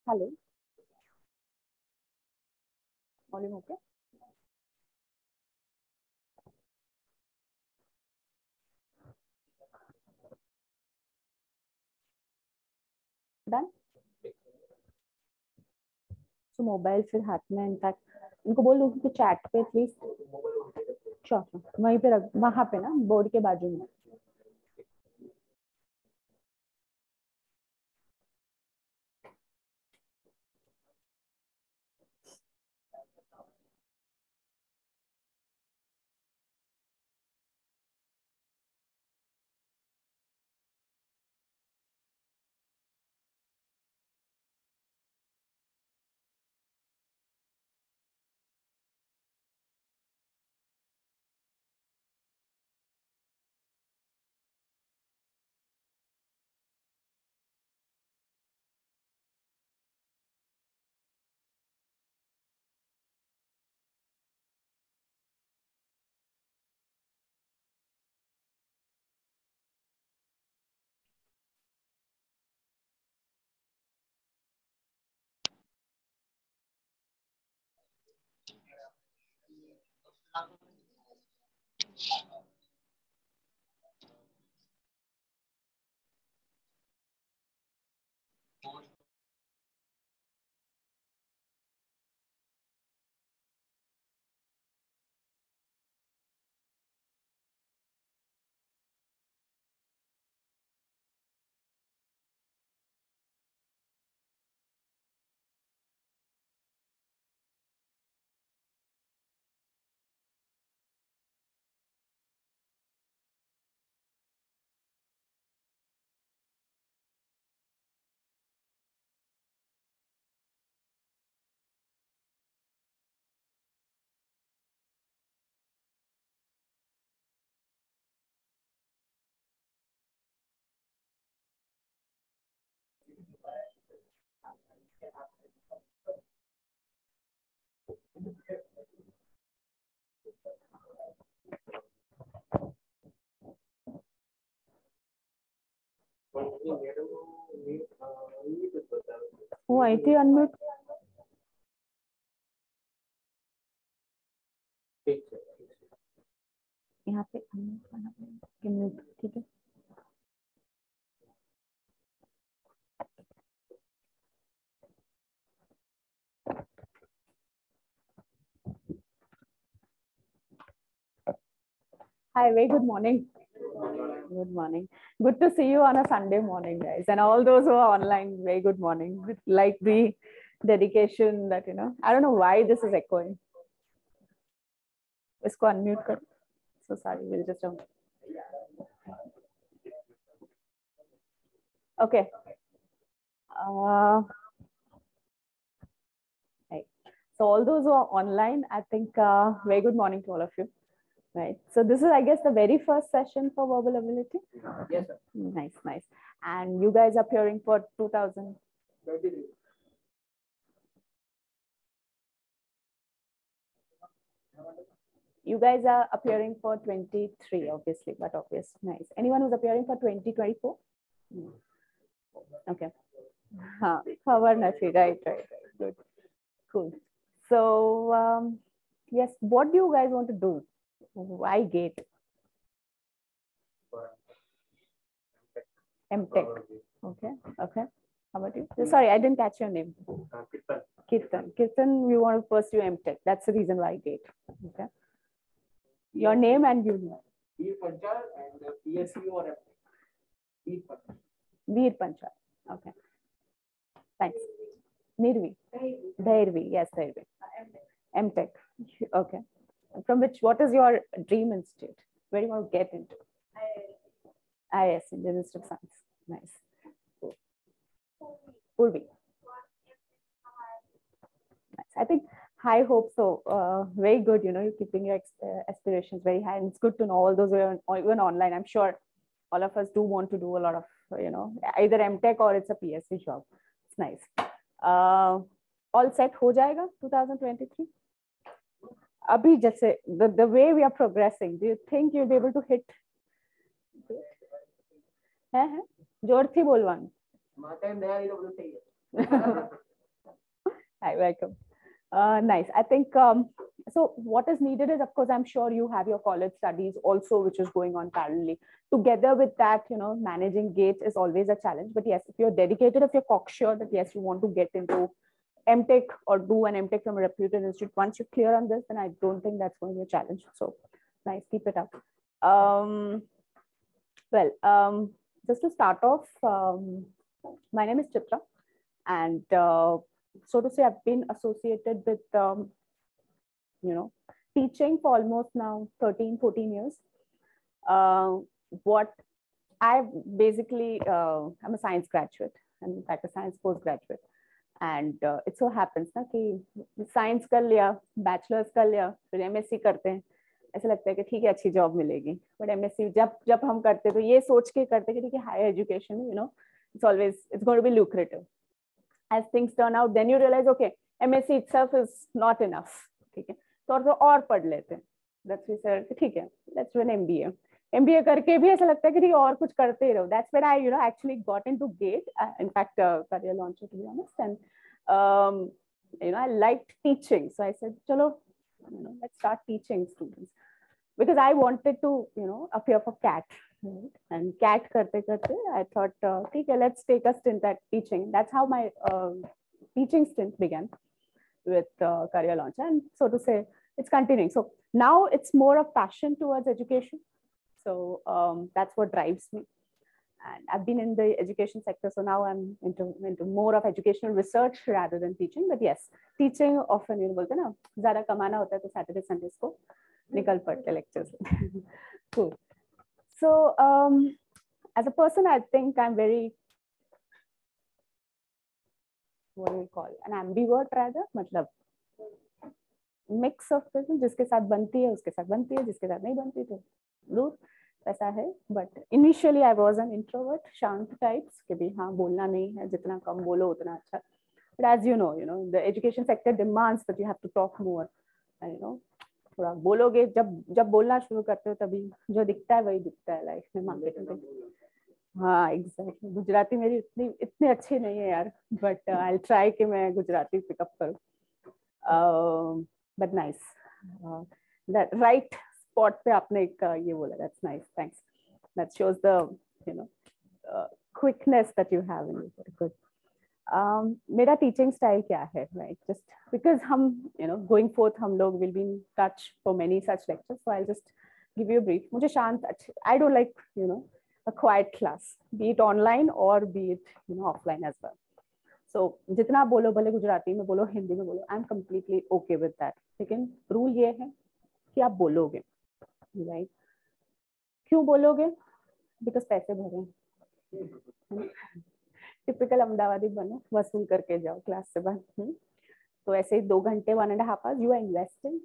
Hello. Volume okay? Done? So mobile फिर हाथ में इनफैक्ट इनको बोल दो कि चैट पे प्लीज श्योर वहीं पे रख वहां पे ना बोर्ड के बाजू में वो आई थी अनम्यूट यहाँ पे अनम्यूट करना पड़ेगा म्यूट ठीक है Hi, very good morning. Good morning. Good to see you on a Sunday morning, guys. And all those who are online, very good morning. Like the dedication that, I don't know why this is echoing. Isko unmute kar. So sorry, we'll just okay. Right. So all those who are online, I think very good morning to all of you. Right. So this is, I guess, the very first session for verbal ability. Yes, sir. Nice, nice. And you guys are appearing for 2023. You guys are appearing for 23, obviously, but obvious. Nice. Anyone who's appearing for 2024? Okay. Right. Good. Cool. So, yes, what do you guys want to do? Why GATE? MTech. Okay. How about you? Sorry, I didn't catch your name. Kirtan. Kirtan, we want to pursue MTech. That's the reason why GATE. Okay. Your name and you. Veer Panchal and PSU or MTech. Veer Panchal. Okay. Thanks. Nirvi. Dhairvi. Yes, Dhairvi. MTech. Okay. From which, what is your dream institute? Where do you want to get into? IS, Indian Institute of Science. Nice. Purvi. Nice. I think high hopes. So very good. You're keeping your aspirations very high, and it's good to know all those who are even online. I'm sure all of us do want to do a lot of, either MTech or it's a PSC job. It's nice. All set हो जाएगा 2023. Abhi जैसे the way we are progressing, do you think you'll be able to hit? है जोर थी बोलवान. Hi, welcome. Nice. I think so. What is needed is, of course, I'm sure you have your college studies also, which is going on parallelly. Together with that, managing gates is always a challenge. But yes, if you're dedicated, if you're cocksure that yes, you want to get into MTech or do an MTech from a reputed institute, once you're clear on this, then I don't think that's going to be a challenge. So nice, keep it up. Just to start off, my name is Chitra, and so to say, I've been associated with, teaching for almost now 13, 14 years. What I basically, I'm a science graduate, and in fact, a science postgraduate. And it so happens ना कि science कर लिया, bachelors कर लिया, फिर MSc करते हैं, ऐसा लगता है कि ठीक है अच्छी जॉब मिलेगी. बट एमएससी जब हम करते तो ये सोच के करते कि ठीक है higher education, it's going to be lucrative. As things turn out, then you realize, okay, MSc itself is not enough. ठीक है, तो और पढ़ लेते हैं. That's we said, ठीक है, let's do an MBA. MBA करके भी ऐसा लगता है कि और कुछ करते ही रहो. That's where I, actually got into GATE. In fact, career launcher, to be honest, and I liked teaching, so I said, chalo, let's start teaching students, because I wanted to, appear for CAT. Right? And CAT karte, I thought, okay, let's take a stint at teaching. That's how my teaching stint began with career launch. And so to say, it's continuing. So now it's more of passion towards education. So that's what drives me. And I've been in the education sector, so now I'm into more of educational research rather than teaching. But yes, teaching often, बोलते ना, ज़्यादा कमाना होता है तो Saturday Sundays को निकल पड़ते lectures. Cool. So as a person, I think I'm very, what do we call, an ambivert rather, मतलब mix of person, जिसके साथ बनती है उसके साथ बनती है, जिसके साथ नहीं बनती तो दूर, ऐसा है. But initially I was an introvert, शांत types, कि भी हाँ बोलना नहीं है, जितना कम बोलो उतना अच्छा. But as you know, the education sector demands that you have to talk more. And थोड़ा बोलोगे, जब बोलना शुरू करते हो तभी जो दिखता है वही दिखता है लाइफ में, मार्केटिंग में. हाँ एग्जैक्टली. गुजराती मेरी इतनी अच्छी नहीं है यार, बट आई विल ट्राई कि मैं गुजराती पिकअप करूँ. But nice, that right spot पे आपने एक ये बोला, that's nice, thanks. That shows the quickness that you have in you. Good. मेरा टीचिंग स्टाइल क्या है, राइट? जस्ट बिकॉज हम गोइंग फोर्थ हम लोग will be in touch for many such lectures, so I just give you brief. मुझे शांत अच्छे, I don't like a quiet class, be it online or be it offline as well. So जितना बोलो, भले गुजराती में बोलो, हिंदी में बोलो, I'm completely okay with that. लेकिन रूल ये है कि आप बोलोगे, right? क्यों बोलोगे? Because पैसे भरे. टिपिकल अहमदाबादी बनो, वसूल करके जाओ क्लास से बाहर. तो ऐसे ही 2 घंटे 1.5 hours you are investing.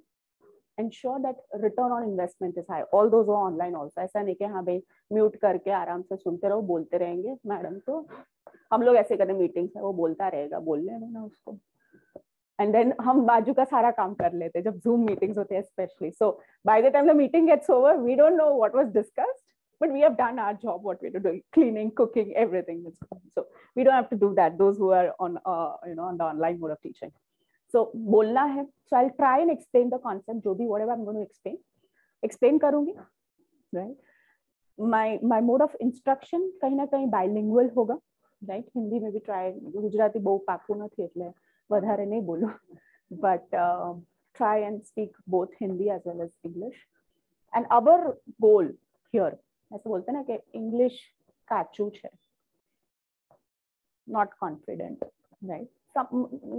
Ensure that return on investment is high. All those are online also. ऐसा नहीं कि हाँ भाई म्यूट करके आराम से सुनते रहो, बोलते रहेंगे. मैडम तो हम लोग ऐसे करते, मीटिंग्स है वो बोलता रहेगा, बोलने दो ना उसको. एंड देन हम बाजू का सारा काम कर लेते हैं जब जूम मीटिंग्स होते हैं specially. So by the time the meeting gets over, we don't know what was discussed, but we have done our job, what we're doing, cleaning, cooking, everything. So we don't have to do that, those who are on on the online mode of teaching. So बोलना है. So I'll try and explain the concept, जो भी whatever I'm going to explain करूँगी, right? My mode of instruction कहीं ना कहीं bilingual होगा, right? Hindi में भी try, गुजराती बहु पाकू નથી એટલે વધારે नहीं बोलो, but try and speak both Hindi as well as English. And our goal here, ऐसे बोलते हैं ना कि English काचू है, not confident, right?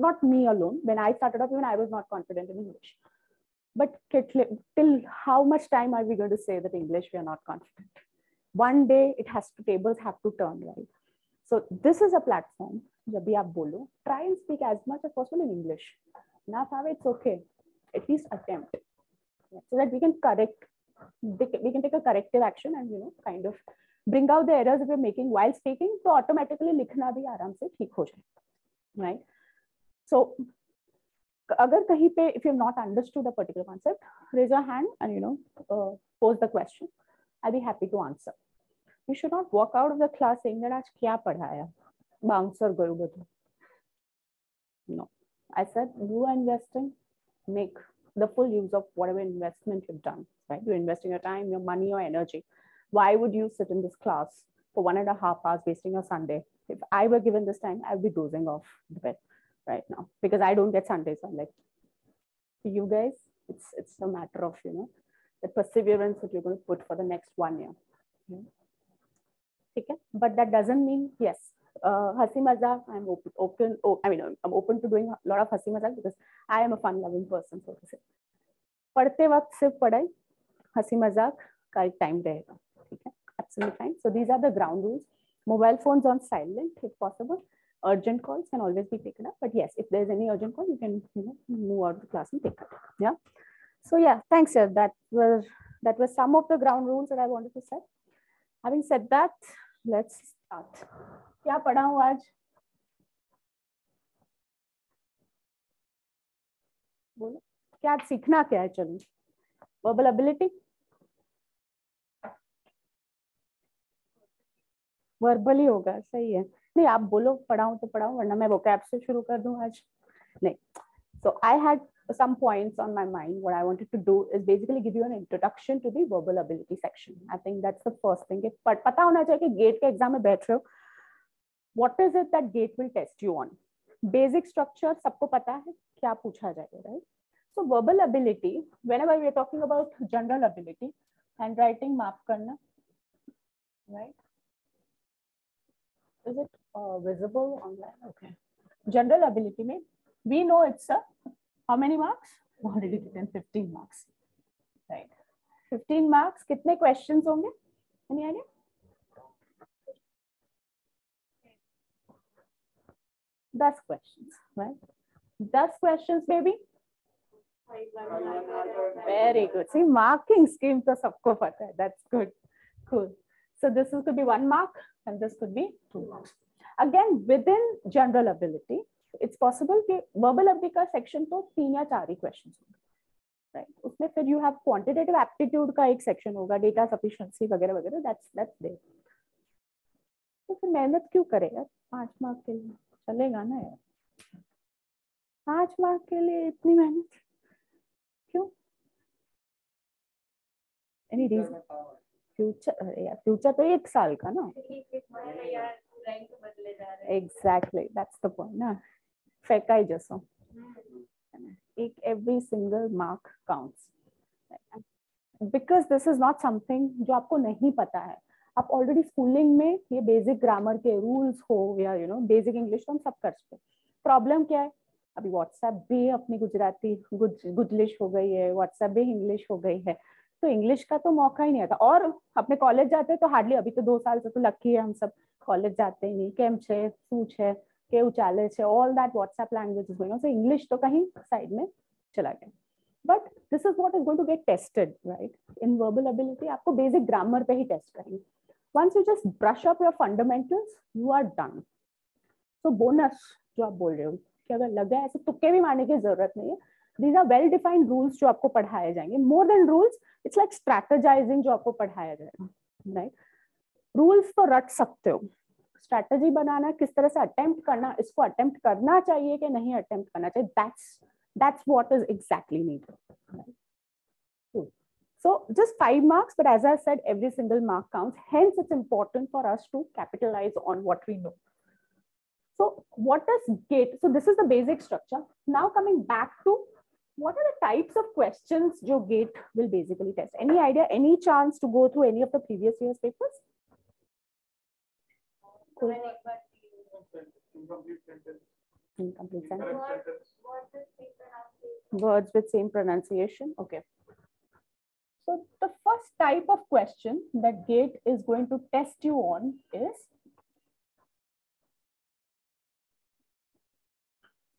Not me alone. When I started off, even I was not confident in English. But till how much time are we going to say that English we are not confident? One day tables have to turn, right? So this is a platform. जब भी आप बोलो, try and speak as much as possible in English. Not have it's okay. At least attempt, so that we can correct. We can take a corrective action and kind of bring out the errors that we're making while speaking. So automatically लिखना भी आराम से ठीक हो जाए. Right? So अगर कहीं पे if you've not understood a particular concept, raise your hand and pose the question. I'll be happy to answer. You should not walk out of the class saying that आज क्या पढ़ाया, bouncer गयो બધું. No, I said you are investing, make the full use of whatever investment you've done, right? You're investing your time, your money, your energy. Why would you sit in this class for 1.5 hours wasting your Sunday? If I were given this time, I'd be dozing off the bed right now because I don't get Sundays. I'm like, you guys, it's a matter of, the perseverance that you're going to put for the next 1 year. Okay? But that doesn't mean, yes, hasi mazak, I'm open. I'm open to doing a lot of hasi mazak because I am a fun-loving person, so to say. पढ़ते वक्त सिर्फ पढ़ाई, हंसी मजाक का एक time रहेगा, ठीक है? Absolutely fine. So these are the ground rules. Mobile phones on silent if possible. Urgent calls can always be taken up, but yes, if there's any urgent call, you can move out of the class and take it. Yeah. So yeah, thanks, sir. That was some of the ground rules that I wanted to set. Having said that, let's start. क्या पढ़ा हूँ आज? बोलो क्या सीखना क्या है? चलो, वर्बल एबिलिटी, वर्बली होगा, सही है। नहीं, आप बोलो पढ़ाऊं तो पढ़ाऊं, वरना मैं वोकैब से शुरू कर दूं आज। नहीं, so I had some points on my mind. What I wanted to do is basically give you an introduction to the verbal ability section. I think that's the first thing. पता होना चाहिए कि गेट के exam में बैठ रहे हो, what is it that gate will test you on? Basic structure सबको पता है क्या पूछा जाएगा, right? So verbal ability, whenever we are talking about general ability, handwriting माफ करना, right? Is it visible online? Okay. General ability में we know it's a how many marks? Already written 15 marks, right? 15 marks. कितने questions होंगे? Any idea? 10 questions, right? 10 questions, baby. Very good. See, marking scheme तो सबको पता है. That's good. Cool. So this could be 1 mark and this could be 2 marks. Again, within general ability, it's possible कि verbal ability का section तो 3 या 4 ही questions होंगे, right? उसमें फिर you have quantitative aptitude का एक section होगा, data sufficiency वगैरह वगैरह. That's there. तो फिर मेहनत क्यों करे यार? 5 मार्क के लिए चलेगा ना यार? 5 मार्क के लिए इतनी मेहनत क्यों? Any reason? फ्यूचर तो 1 साल का ना. Exactly, that's the point ना. फेंका ही जैसा. Every single mark counts. Because this is not something जो आपको नहीं पता है. आप ऑलरेडी स्कूलिंग में ये बेसिक ग्रामर के रूल्स हो या बेसिक इंग्लिश तो हम सब कर सकते हैं. प्रॉब्लम क्या है? अभी व्हाट्सएप भी अपनी गुजराती गुजलिश हो गई है, व्हाट्सएप भी इंग्लिश हो गई है, तो इंग्लिश का तो मौका ही नहीं आता. और अपने कॉलेज जाते हैं तो हार्डली, अभी तो 2 साल से तो लकी है हम सब, कॉलेज जाते ही नहीं. केम छे, शू छे, केव चाले छे, all that WhatsApp language is going on. So English तो कहीं साइड में चला गया. But this is what is going to get tested, right? In verbal ability आपको बेसिक ग्रामर पे ही टेस्ट करेंगे. Once you just brush up your fundamentals, you are done. So bonus जो आप बोल रहे हो कि अगर लगा ऐसे तुक्के भी मारने की जरूरत नहीं है. These are well defined rules जो आपको पढ़ाए जाएंगे. More than rules, it's like strategizing जो आपको पढ़ाया जाएगा, right? Rules तो रट सकते हो, स्ट्रैटेजी बनाना, किस तरह से अटेम्प्ट करना, इसको अटेम्प्ट करना चाहिए कि नहीं अटेम्प्ट करना चाहिए, that's what is exactly needed, right? Cool. So just 5 marks, but as I said, every single mark counts. Hence, it's important for us to capitalize on what we know. So what does GATE? So this is the basic structure. Now coming back to what are the types of questions जो GATE will basically test? Any idea? Any chance to go through any of the previous year's papers? Cool. Incomplete sentence. Words with same pronunciation. Okay. So the first type of question that GATE is going to test you on is,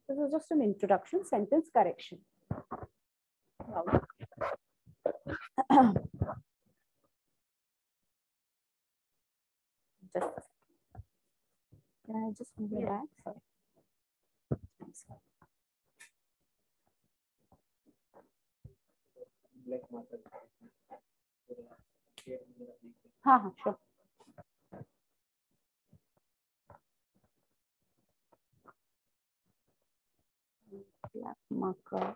this is just an introduction, sentence correction. Just a second. Can I just move it back? Sorry. हाँ हाँ sure. black marker.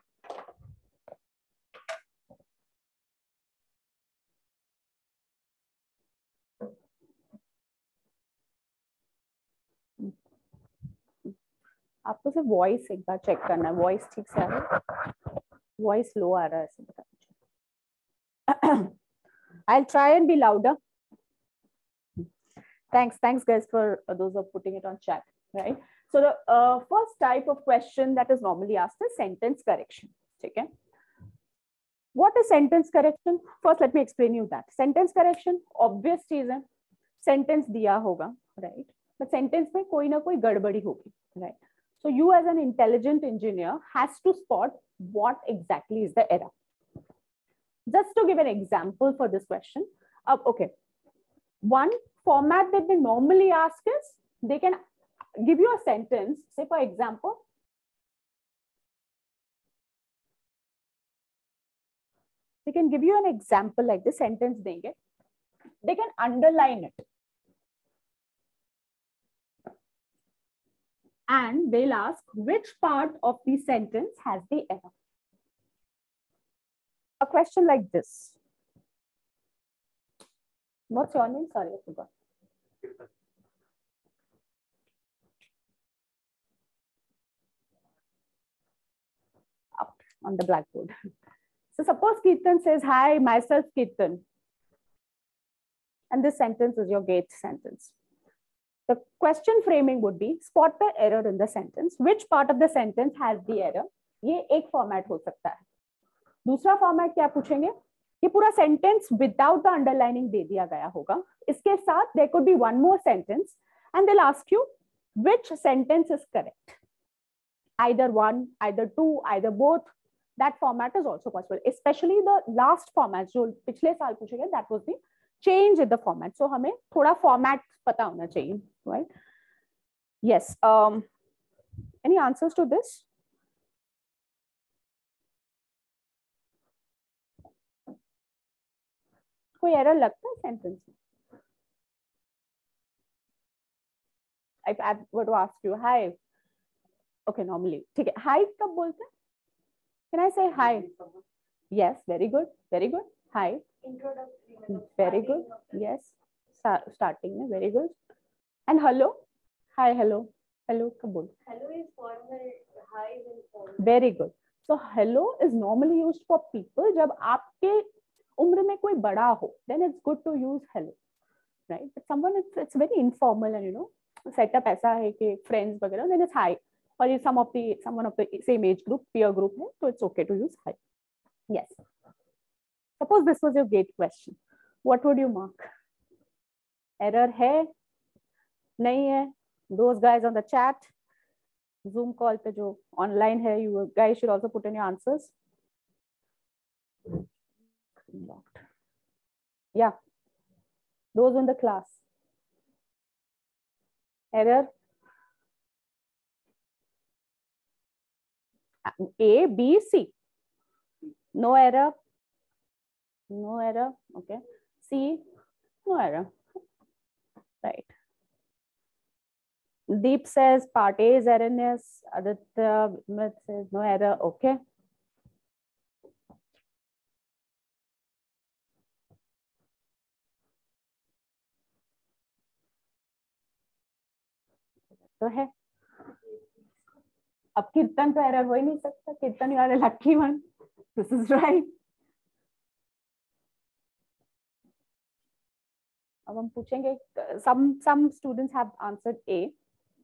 आपको सिर्फ voice एक बार check करना है, voice ठीक से आ रहा है, वॉइस लो आ रहा है ऐसे बता मुझे. I'll try and be louder. Thanks guys for those who are putting it on chat, right? So the first type of question that is normally asked is sentence correction. Okay. What is sentence correction? First, let me explain you that. Sentence correction, obvious चीज है. Sentence दिया होगा, right? But sentence में कोई ना कोई गड़बड़ी होगी, right? So you as an intelligent engineer has to spot what exactly is the error. Just to give an example for this question, okay. One format that they normally ask is, they can give you a sentence, say for example, they can give you an example like this sentence देंगे, they can underline it. And they'll ask which part of the sentence has the error. A question like this. What's your name? Sorry, I forgot. Up on the blackboard. So suppose Kirtan says, hi, myself Kirtan. And this sentence is your gate sentence. The question framing would be, spot the error in the sentence. Which part of the sentence has the error? ये एक format हो सकता है. दूसरा format क्या पूछेंगे? ये पूरा sentence without the underlining दे दिया गया होगा. इसके साथ there could be one more sentence and they'll ask you which sentence is correct. Either one, either two, either both. That format is also possible. Especially the last format जो पिछले साल पूछेंगे, that was the change in the format. So हमें थोड़ा format पता होना चाहिए, right? Yes. Any answers to this? कोई error लगता है sentence में? If I were to ask you, hi. Okay, normally. ठीक है. Hi कब बोलते हैं? Can I say hi? Yes, very good, very good. Hi. Introductory. Very good. Yes. Starting में very good. And hello. Hi, hello. Hello कब बोल? Hello is formal. Hi is informal. Very good. So hello is normally used for people. जब आपके उम्र में कोई बड़ा हो, then it's good to use hello, right? But someone it's very informal and you know setup ऐसा है कि friends वगैरह, then it's hi. Or someone of the same age group, peer group है, so it's okay to use hi. Yes. Suppose this was your gate question. What would you mark? Error है? नहीं है? Those guys on the chat, Zoom call पे जो online है, you guys should also put in your answers. Yeah. Those in the class. Error? A, B, C. No error. No error. Okay. C, no error. Right. Deep says part A is erroneous. Aditya says no error. Okay. तो है. अब कीर्तन तो error हो ही नहीं सकता. कीर्तन, you are a lucky one. This is right. अब हम पूछेंगे, some students have answered A.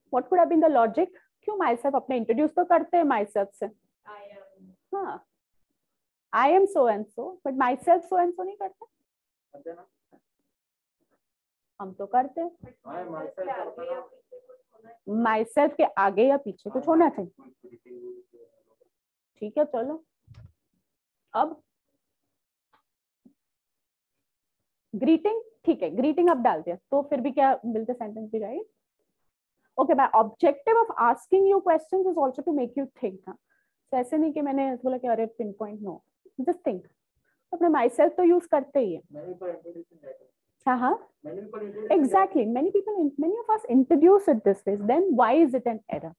What could have been the logic? क्यों myself अपने introduce तो करते हैं myself से. I am. हाँ. I am so and so, but myself so and so नहीं करते. हम तो करते हैं. Myself के आगे या पीछे कुछ होना चाहिए. ठीक है, चलो. अब ग्रीटिंग, ठीक है, ग्रीटिंग अब डाल दिया तो फिर भी क्या मिलते सेंटेंस भी right. Okay, my objective of asking you questions is also to make you think. तो ऐसे नहीं कि मैंने बोला कि अरे pinpoint, no, just think. अपने माई सेल्फ तो यूज करते ही है. हाँ, exactly. Many of us introduce it this way. Then why is it an error?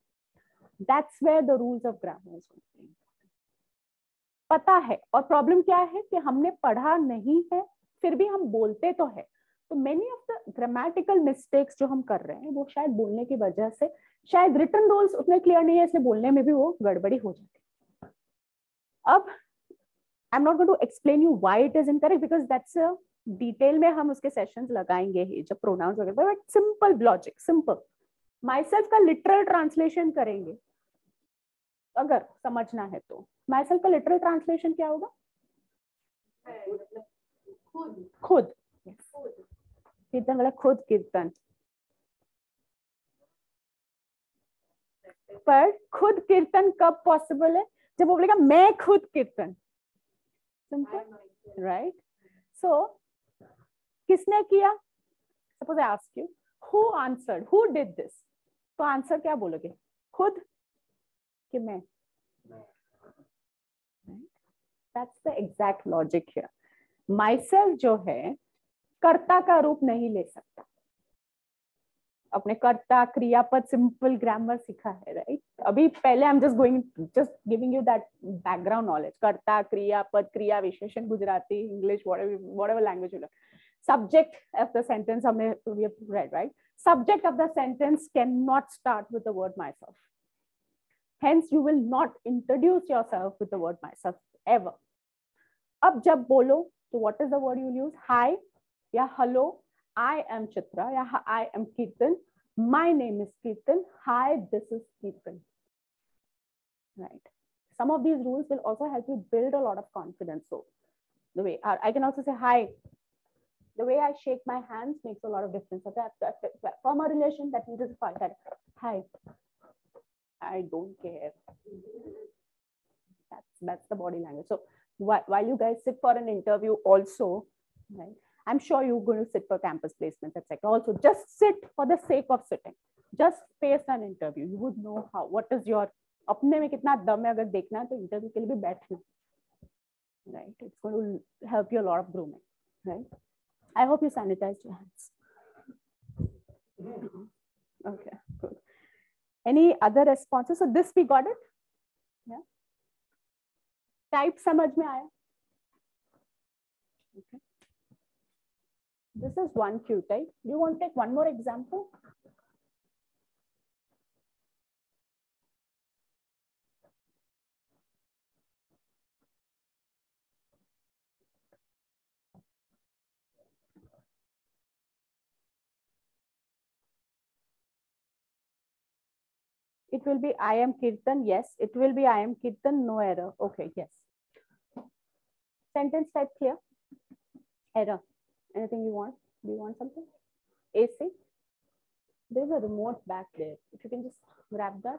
That's where the rules of grammar is going to be. पता है, और problem क्या है कि हमने पढ़ा नहीं है फिर भी हम बोलते तो है. तो many of the grammatical mistakes जो हम कर रहे हैं वो शायद बोलने की वजह से, शायद रिटन रूल्स उतने क्लियर नहीं है इसलिए बोलने में भी वो गड़बड़ी हो जाती है. अब I am not going to explain you why it is incorrect because that's a detail में हम उसके सेशंस लगाएंगे ही जब प्रोनाउंस वगैरह, but simple logic, simple myself का लिटरल ट्रांसलेशन करेंगे अगर समझना है तो. माई सेल्फ का लिटरल ट्रांसलेशन क्या होगा? खुद. कीर्तन वाला खुद कीर्तन. पर खुद कीर्तन कब पॉसिबल है? जब वो बोलेगा मैं खुद कीर्तन. Simple, right? सो किसने किया? Suppose I ask you who answered, who did this, तो आंसर क्या बोलोगे? खुद कि मैं? That's the exact logic here. Myself जो है कर्ता का रूप नहीं ले सकता. अपने कर्ता क्रियापद सिंपल ग्रामर सीखा है, राइट? अभी पहले I am just giving you that background knowledge. कर्ता क्रियापद क्रिया विशेषण Gujarati English whatever language you learn. Subject of the sentence हमने we have read, right? Subject of the sentence cannot start with the word myself. Hence you will not introduce yourself with the word myself ever. अब जब बोलो तो what is the word you use? Hi या hello. I am Chitra या I am Kirtan. My name is Kirtan. Hi, this is Kirtan. Right. Some of these rules will also help you build a lot of confidence. So the way I can also say hi. The way I shake my hands makes a lot of difference. So from a relation that needs to fight that. Hi. I don't care. That's the body language. So while you guys sit for an interview also, right? I'm sure you're going to sit for campus placements, etc. Also, just sit for the sake of sitting. Just face an interview. You would know how. What is your? अपने में कितना दम है अगर देखना है तो interview के लिए भी बैठना. Right? It's going to help you a lot of grooming. Right? I hope you sanitized your hands. Okay, good. Any other responses? So this we got it. Yeah. Type समझ में आया? Okay. This is one cue type. Do you want to take one more example? It will be I am Kirtan. Yes, it will be I am Kirtan. No error. Okay, yes. Sentence type clear? Error. Anything you want? Do you want something? AC? There's a remote back there. If you can just grab that.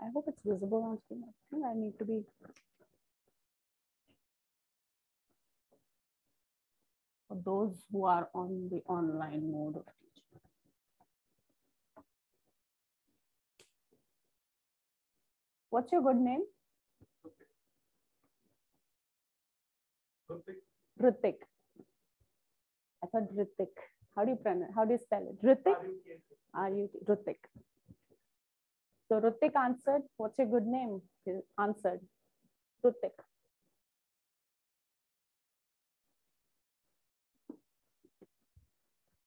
I hope it's visible on screen. I think I need to be. For those who are on the online mode of teaching. What's your good name? Ritik. I thought Ritik. How do you pronounce? How do you spell it? Ritik? Ritik. So Ritik answered. What's your good name? He answered. Ritik.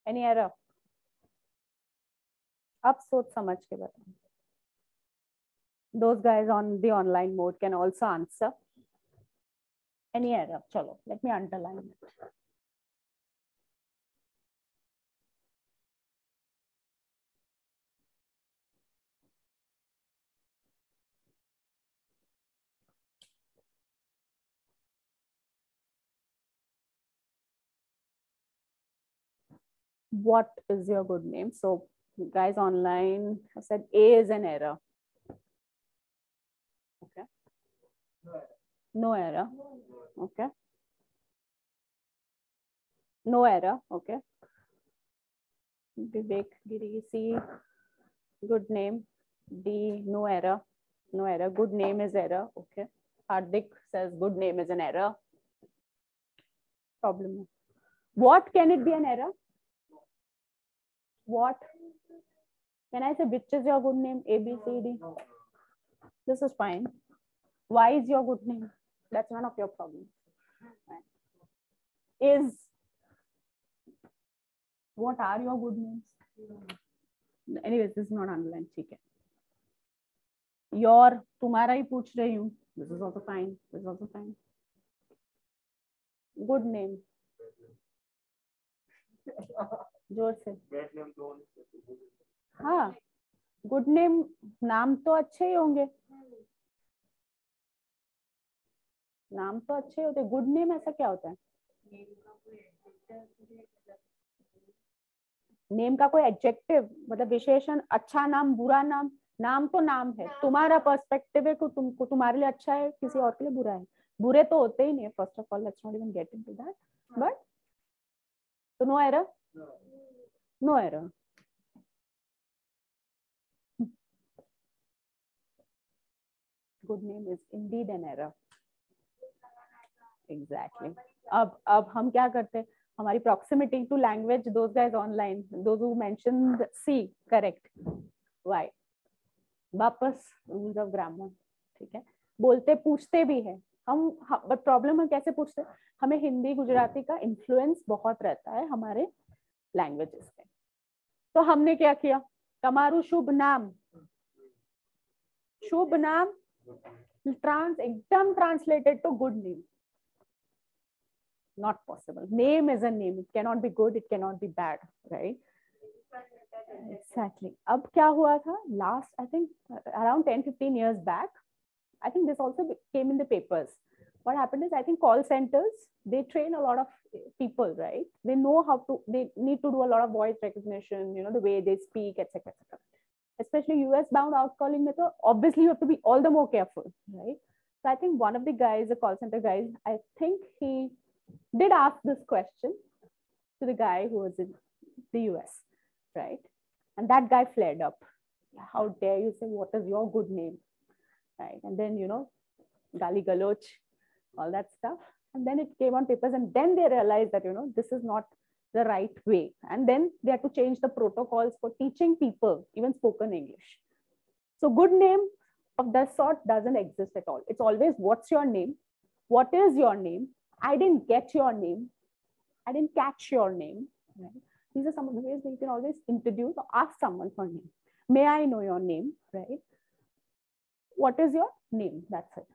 Any error? अब सोच समझ के बताओ. Those guys on the online mode can also answer. Any error? Chalo, let me underline it. What is your good name? So guys online have said A is an error. Okay. No error. Okay. no error. Okay. Vivek Giri, C, good name. D, no error. No error. Good name is error. Okay. Hardik says good name is an error. Problem. What can it be an error? What? Can I say which is your good name? A, B, C, D. This is fine. Why is your good name? That's none of your problem. Is. What are your good names? Anyways, this is not underlined. ठीक है. Your, तुम्हारा ही पूछ रही हूँ. This is also fine. This is also fine. Good name. जोर से. हाँ. Good name, नाम तो अच्छे ही होंगे. नाम तो अच्छे होते. Good name ऐसा क्या होता है? नेम का कोई एडजेक्टिव मतलब विशेषण, अच्छा नाम, बुरा नाम. नाम तो नाम है. तुम्हारा पर्सपेक्टिव है कि तुमको तुम्हारे लिए अच्छा है, किसी और के लिए बुरा है. बुरे तो होते ही नहीं. First of all let's not even get into that. But तो no error. No error. Good name is indeed an error. Exactly. अब हम क्या करते हैं? हमारी proximity to language, those guys online, those who mentioned C, correct. Why? वापस rules of grammar. ठीक है. बोलते पूछते भी है हम. बट प्रॉब्लम है कैसे पूछते हैं? हमें हिंदी गुजराती का इन्फ्लुएंस बहुत रहता है हमारे लैंग्वेजेस पे. तो हमने क्या किया? तमारू शुभ नाम. शुभ नाम एकदम translated to good name. Not possible. Name is a name. It cannot be good. It cannot be bad, right? Exactly. अब क्या हुआ था? Last, I think, around 10-15 years back, I think this also came in the papers. What happened is, I think call centers, they train a lot of people, right? They know how to. They need to do a lot of voice recognition. You know, the way they speak, etc., etc. Especially US bound outcalling method. Obviously, you have to be all the more careful, right? So I think one of the guys, the call center guys, I think he did ask this question to the guy who was in the US, right? And that guy flared up. How dare you say what is your good name, right? And then, you know, gali galoch, all that stuff. And then it came on papers, and then they realized that, you know, this is not the right way. And then they had to change the protocols for teaching people even spoken English. So good name of that sort doesn't exist at all. It's always what's your name, what is your name. I didn't get your name. I didn't catch your name. Right? These are some of the ways that you can always introduce or ask someone for name. May I know your name? Right? What is your name? That's it.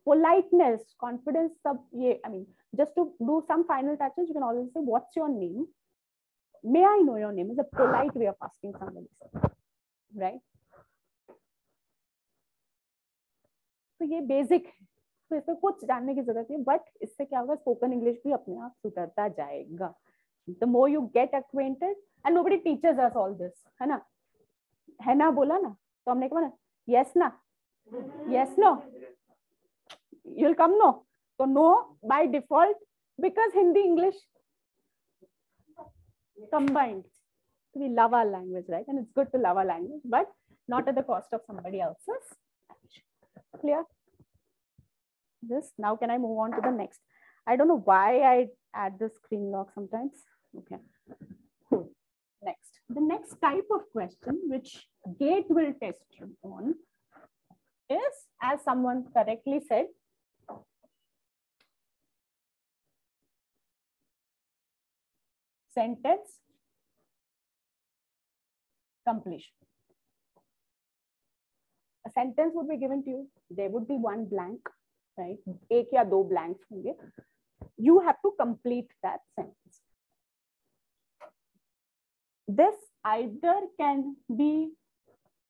Politeness, confidence, I mean, just to do some final touches, you can always say, what's your name? May I know your name is a polite way of asking somebody. Right? So ये basic. तो इसमें कुछ जानने की जरूरत नहीं. But इससे क्या होगा? स्पोकन इंग्लिश भी अपने आप सुधरता जाएगा. The more you get acquainted, and nobody teachers us all this. है ना बोला ना. तो हमने क्या बोला? यस ना, yes no, you will come no. तो no by default, because Hindi English combined. We love our language, right? And it's good to love our language, but not at the cost of somebody else's. Clear? This. Now can I move on to the next? I don't know why I add the screen lock sometimes. Okay. Cool. Next. The next type of question which GATE will test you on is, as someone correctly said, sentence completion. A sentence would be given to you. There would be one blank, right? एक या दो blanks होंगे. You have to complete that sentence. This either can be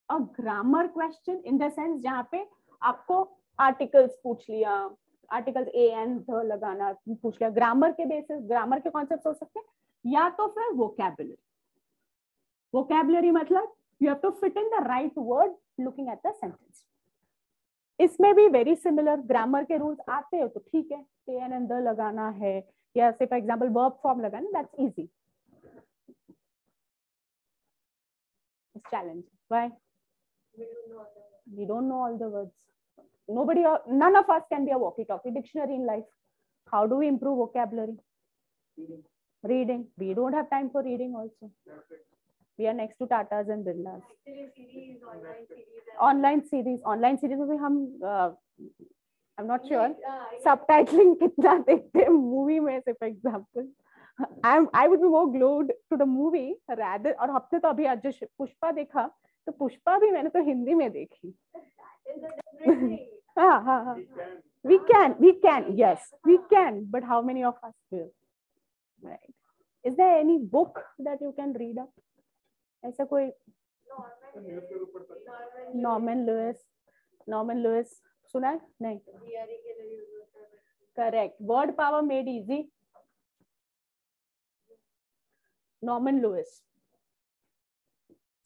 a grammar question in the sense जहाँ पे आपको articles पूछ लिया, articles a and the लगाना पूछ लिया, grammar के basis, grammar के concepts हो सकते हैं, या तो फिर vocabulary. Vocabulary मतलब you have to fit in the right word looking at the sentence. इसमें भी very similar grammar के rules आते हो तो ठीक है, an and the लगाना है, या से फॉर एग्जांपल वर्ब फॉर्म लगा ना, that's easy. It's challenge. Why? We don't know all the words. None of us can be a walkie-talkie dictionary in life. How do we improve vocabulary? Reading. We don't have time for reading also. We are next to Tatas and Birlas. Actually, Online series में भी हम I'm not sure subtitling कितना देखते हैं movie में से, for example. I would be more glued to the movie rather. और हमने तो अभी आज जो पुष्पा देखा, तो पुष्पा भी मैंने तो हिंदी में देखी. हाँ. We can, yes, we can. But how many of us will? Right. Is there any book that you can read up? ऐसा कोई Norman Lewis सुना है? नहीं. Correct. Word power made easy. Norman Lewis.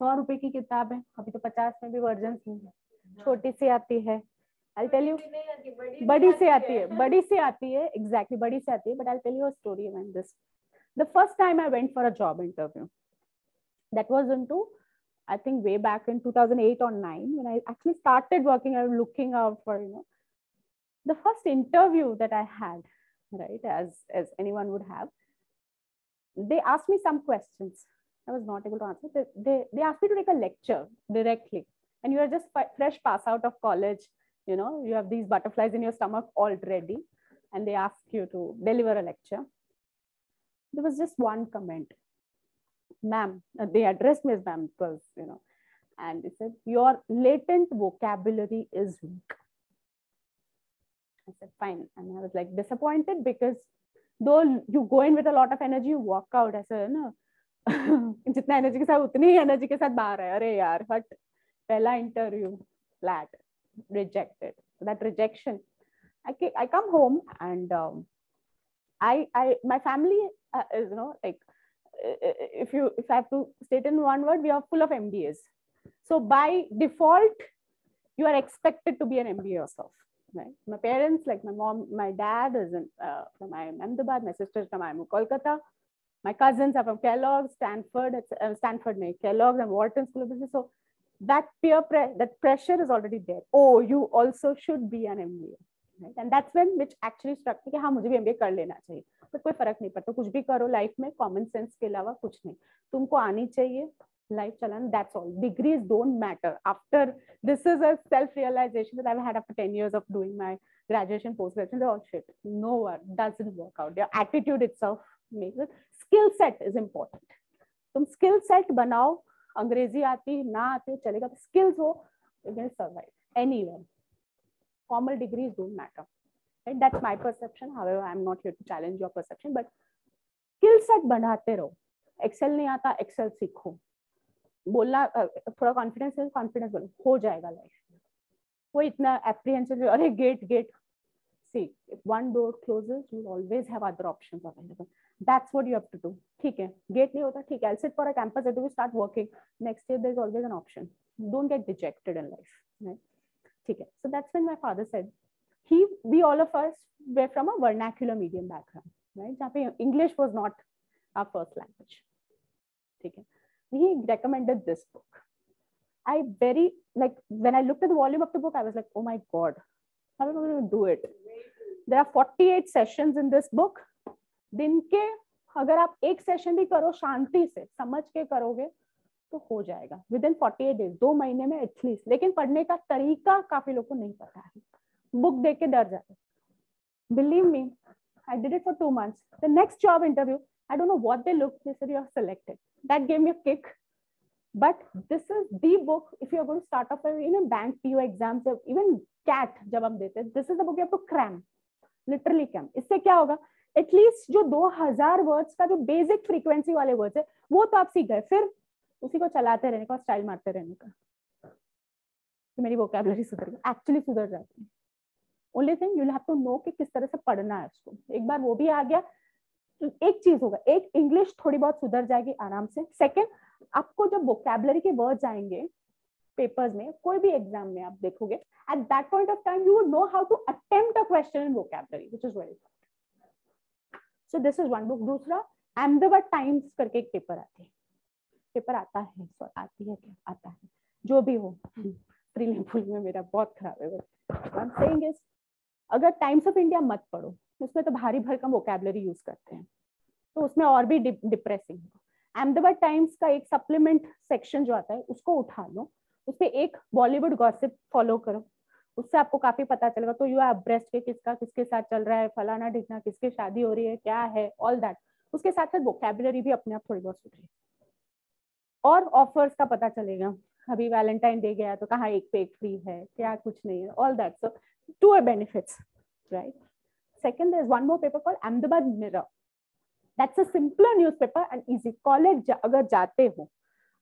100 रुपए की किताब है. अभी तो 50 में भी वर्जन नहीं है. छोटी सी आती है. I'll tell you. बड़ी से आती है. Exactly, बड़ी से आती है. But I'll tell you a story about this. The first time I went for a job interview, that was into, I think, way back in 2008 or 9, when I actually started working. I was looking out for, the first interview that I had, right, as anyone would have. They asked me some questions. I was not able to answer. They asked me to take a lecture directly, and you are just fresh pass out of college. You have these butterflies in your stomach already, and they ask you to deliver a lecture. There was just one comment. Ma'am, they addressed me as ma'am because, and they said, your latent vocabulary is weak. I said, fine. And I was like disappointed because though you go in with a lot of energy, you walk out as a, जितना energy के साथ उतनी ही energy के साथ बाहर है. अरे यार, हट, पहला interview flat, rejected. That rejection. I come home and my family is, like, if I have to state in one word, we are full of MBAs. So by default, you are expected to be an MBA yourself. Right? My parents, like my mom, my dad is from Ahmedabad, my sister is from Kolkata, my cousins are from Kellogg's, Stanford, Kellogg's and Wharton School of Business. So that that pressure is already there. Oh, you also should be an MBA. Right? And that's which actually struck me कि हाँ, मुझे भी MBA कर लेना चाहिए. But कोई फर्क नहीं पड़ता, कुछ भी करो लाइफ में, कॉमन सेंस के अलावा कुछ नहीं. तुमको आनी चाहिए, लाइफ चलाना, that's all. Degrees don't matter. After this is a self-realization that I've had after 10 years of doing my graduation, post-graduation. They're all shit. No one doesn't work out. Your attitude itself makes it. Skill set is important. तुम skill set बनाओ, अंग्रेजी आती ना आती चलेगा, skills हो, you're going to survive anywhere. Formal degrees don't matter. Right? That's my perception. However, I'm not here to challenge your perception, but skill set बढ़ाते रहो. Excel नहीं आता, Excel सीखो. बोलना थोड़ा कॉन्फिडेंस बोलो, हो जाएगा लाइफ में. कोई इतना एप्रीहेंशन, अरे gate. See, if one door closes, you always have other options available. That's what you have to do. ठीक है, गेट नहीं होता, ठीक है, I'll sit for a campus interview, start working. Next year, there's always an option. Don't get dejected in life. Right? ठीक है. So that's when my father said, we all of us were from a vernacular medium background, right? जहाँ पे English was not our first language. ठीक है. He recommended this book. When I looked at the volume of the book, I was like, oh my God, how am I going to do it? There are 48 sessions in this book. दिन के अगर आप एक session भी करो शांति से समझ के करोगे तो हो जाएगा within 48 days, 2 महीने में एटलीस्ट. लेकिन पढ़ने का तरीका काफी लोगों को नहीं पता है, बुक देख के डर जाते. Believe me, I did it for 2 months. The next job interview, I don't know what they looked. They said you are selected. That gave me a kick. But this is the book if you are going to start up bank PO exams, even CAT जब हम देते हैं, this is the book you have to cram, literally cram. इससे क्या होगा? At least जो 2000 words का जो बेसिक फ्रीक्वेंसी वाले वर्ड्स है वो तो आप सीख गए, फिर उसी को चलाते रहने का, स्टाइल मारते रहने का, तो मेरी वोकैबुलरी सुधर गई, एक्चुअली सुधर जाती है. Only thing you will have to know कि किस तरह से पढ़ना है उसको. एक बार वो भी आ गया तो एक चीज होगा, एक इंग्लिश थोड़ी बहुत सुधर जाएगी आराम से. सेकेंड, आपको जब वोकैबुलरी के वर्ड्स आएंगे पेपर्स में, कोई भी एग्जाम में आप देखोगे, at that point of time you will know how to attempt a question in vocabulary, which is very. So this is one book. दूसरा अहमदाबाद टाइम्स करके एक पेपर आती है, पेपर आता है, सॉरी आती है क्या, आता है, जो भी हो, प्रीलिमिनरी में मेरा बहुत खराब है. आई एम सेइंग इज, अगर टाइम्स ऑफ इंडिया मत पढ़ो, उसमें तो भारी भरकम वोकैबुलरी यूज करते हैं, तो उसमें और भी डिप्रेसिंग. अहमदाबाद टाइम्स का एक सप्लीमेंट सेक्शन जो आता है उसको उठा लो, उसपे एक बॉलीवुड गॉसिप फॉलो करो, उससे आपको काफी पता चलेगा. तो यू आर अब्रेस्ट के किसका किसके साथ चल रहा है, फलाना ढिकना, किसकी शादी हो रही है, क्या है, ऑल दैट. उसके साथ साथ वोकैबुलरी भी अपने आप थोड़ी बहुत सुधरेगी. और ऑफर्स का पता चलेगा, अभी वैलेंटाइन डे गया तो कहाँ एक पे एक फ्री है, क्या कुछ नहीं है, all that. So to a benefits, right. Second, there is one more paper called Ahmedabad Mirror. That's a simpler newspaper and easy. College अगर जाते हो,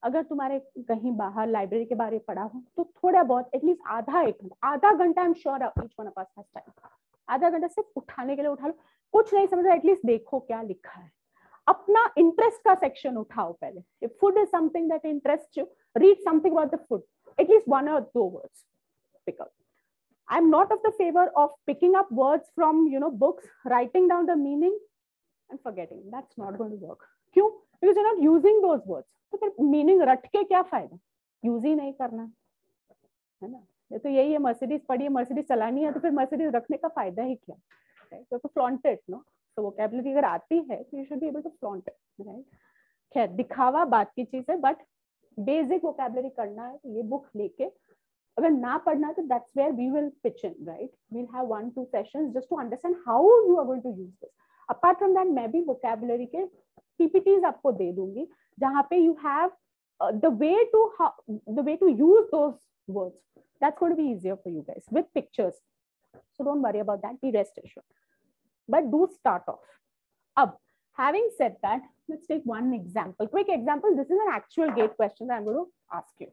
अगर तुम्हारे कहीं बाहर लाइब्रेरी के बारे में पढ़ा हो, तो थोड़ा बहुत एटलीस्ट आधा घंटा I am sure each one of us has time, आधा घंटा सिर्फ उठाने के लिए उठा लो. कुछ नहीं समझ, एटलीस्ट देखो क्या लिखा है. अपना इंटरेस्ट का सेक्शन उठाओ पहले. If food is something that interest you, read something about the food, at least 1 or 2 words. Pick up. I'm not of the favor of picking up words from books, writing down the meaning and forgetting. That's not going to work. क्यों? Because you're not using those words. तो फिर meaning रट के क्या फायदा, use ही नहीं करना है ना. ये तो यही है, मर्सिडीज पढ़ी है, मर्सिडीज चलानी है, तो फिर मर्सिडीज रखने का फायदा ही क्या, तो फ्लॉन्ट इट. नो, तो वोकैबुलरी अगर आती है तो you should be able to flaunt it, right. खैर, दिखावा बात की चीज है, बट बेसिक वोकैबुलरी करना है तो ये बुक लेके, अगर ना पढ़ना तो that's where we will pitch in, right. We will have 1-2 sessions just to understand how you are going to use this. Apart from that मैं भी वोकैबुलरी के पीपीटीज आपको दे दूंगी, जहाँ पे you have the way to use those words. That's going to be easier for you guys with pictures, so don't worry about that, be rest assured. But do start off. Ab, having said that, let's take one example, quick example. This is an actual gate question that I'm going to ask you.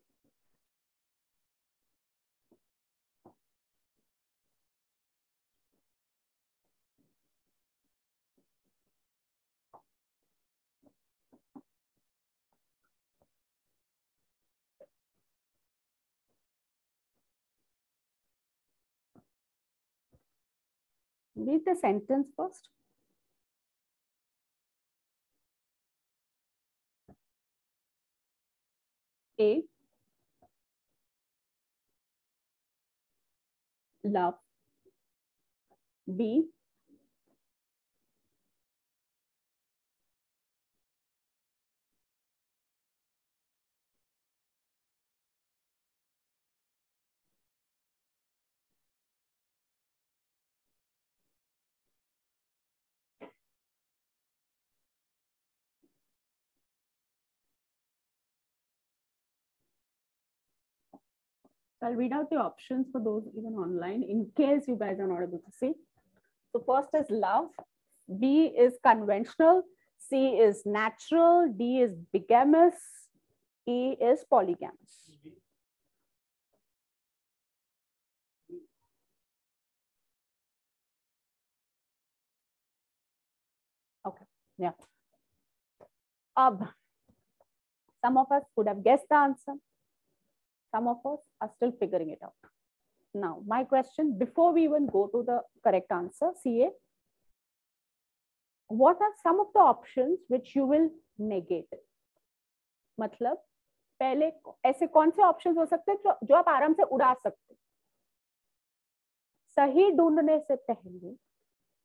Read the sentence first. A, love. B, I'll read out the options for those even online in case you guys are not able to see. So first is love, B is conventional, C is natural, D is bigamous, E is polygamous. Okay, yeah. Some of us would have guessed the answer. Some of us are still figuring it out. Now, my question, before we even go to the correct answer, CA, what are some of the options which you will negate? मतलब पहले ऐसे कौन से options हो सकते हैं जो आप आराम से उड़ा सकते हैं. सही ढूंढने से पहले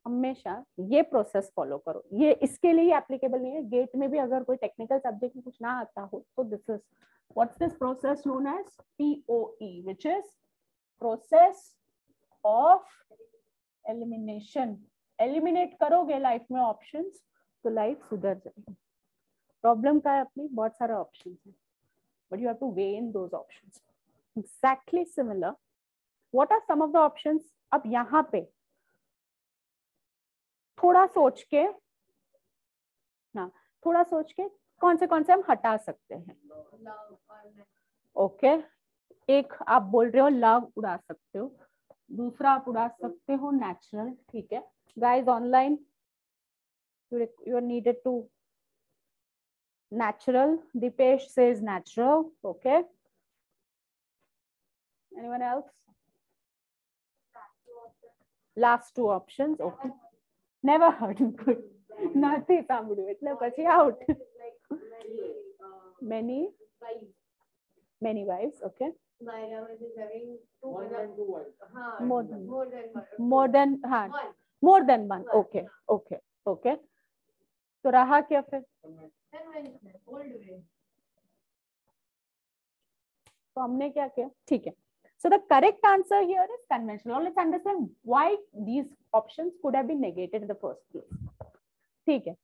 हमेशा ये प्रोसेस फॉलो करो. ये इसके लिए एप्लीकेबल नहीं है, गेट में भी अगर कोई टेक्निकल सब्जेक्ट में कुछ ना आता हो तो this is what's this process known as POE, which is process of elimination. Eliminate करोगे लाइफ में ऑप्शंस तो लाइफ सुधर जाएगी. प्रॉब्लम का है अपनी, बहुत सारे ऑप्शंस हैं, but you have to weigh in those options. Exactly similar, what are some of the options. अब यहाँ पे थोड़ा सोच के, हाँ थोड़ा सोच के कौन से हम हटा सकते हैं. ओके, एक आप बोल रहे हो लव उड़ा सकते हो, दूसरा आप उड़ा सकते हो नेचुरल. ठीक है guys online, you are needed to natural. Dipesh says natural. Okay, anyone else? Last two options. Okay, never heard. Good. નથી સાંભળ્યું એટલે પછી out. Many wives, okay. More than हाँ more than one, okay. तो रहा क्या फिर? तो हमने क्या किया? ठीक है. So the correct answer here is conventional. Now let's understand why these options could have been negated in the first place. ठीक है.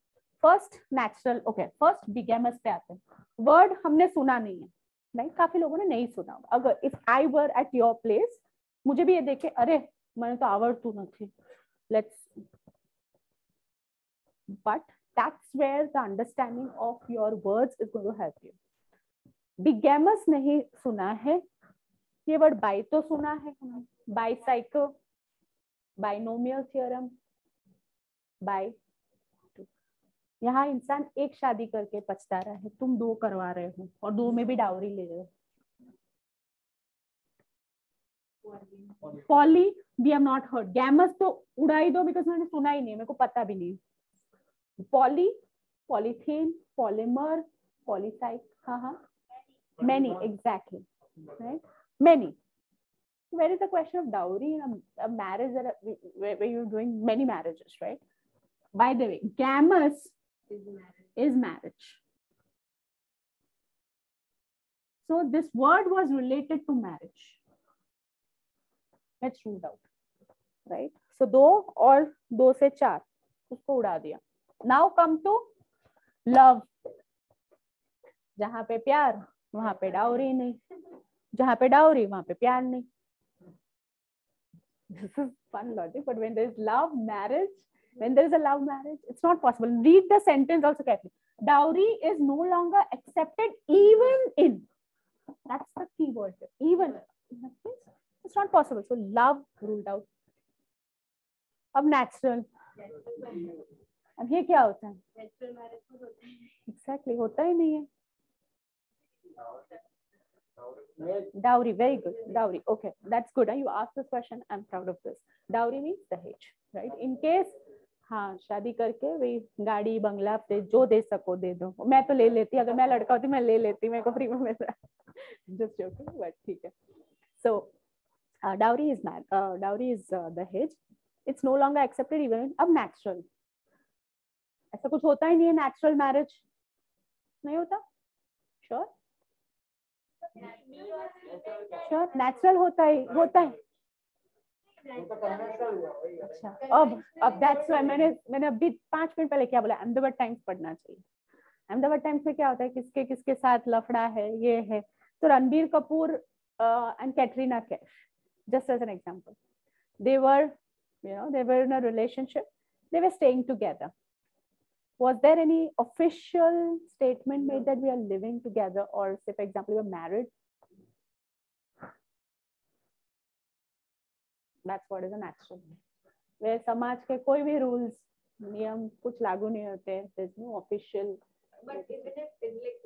First natural, okay. First bigamous पे आते हैं. Word हमने सुना नहीं है, नहीं, काफी लोगों ने नहीं सुना. अगर if I were at your place, मुझे भी ये देखे, अरे मैंने तो आवड़तू નથી. But that's where the understanding of your words is going to help you. Bigamous नहीं सुना है, ये वर्ड बाई तो सुना है, बाइसाइकिल, बाइनोमियल थ्योरम, बाई. यहाँ इंसान एक शादी करके पछता रहा है, तुम 2 करवा रहे हो और 2 में भी डाउरी ले रहे हो. Poly we have not heard. गैमस तो उड़ाई दो बिकॉज मैंने सुना ही नहीं, मेरे को पता भी नहीं. पॉली, पॉलीथीन, पॉलीमर, पॉलीसाइक, हाँ, many, exactly, right? Many. Where is the question of dowry in a marriage where you're doing many marriages, right? By the way, gamous is marriage. So this word was related to marriage. Let's rule out, right? So 2 और 2 से 4 उसको उड़ा दिया. Now come to love. जहाँ पे प्यार वहां पे डाउरी नहीं, जहाँ पे डाउरी वहां पे प्यार नहीं. This is fun logic, but when there is love marriage, it's not possible. Read the sentence also carefully. Dowry is no longer accepted even in. That's the key word. Even. It's not possible. So love ruled out. अब natural. अब ये क्या होता है? Exactly, होता ही नहीं है. Dowry, very good. Dowry, okay, that's good. You asked this question, I'm proud of this. Dowry means dahej, right? In case हाँ शादी करके वही गाड़ी बंगला पे जो दे सको दे दो. मैं तो ले लेती, अगर मैं लड़का होती मैं ले लेती, मेरे को फ्री में मिल रहा है. Just joking, but ठीक है. So dowry is dahej. It's no longer accepted even. अब natural, ऐसा कुछ होता ही नहीं है. Natural marriage नहीं होता. Sure. Sure, natural होता है. अच्छा, अब that's why मैंने अभी 5 मिनट पहले क्या बोला, अहमदाबाद टाइम्स पढ़ना चाहिए. अहमदाबाद टाइम्स में क्या होता है, किसके साथ लफड़ा है, ये है. तो Ranbir Kapoor and Katrina Kaif, just as an example, they were in a relationship, they were staying together. Was there any official statement made that we are living together, or say for example we are married? That's what is a natural. Where समाज के कोई भी rules, नियम कुछ लागू नहीं होते. There's no official. But even if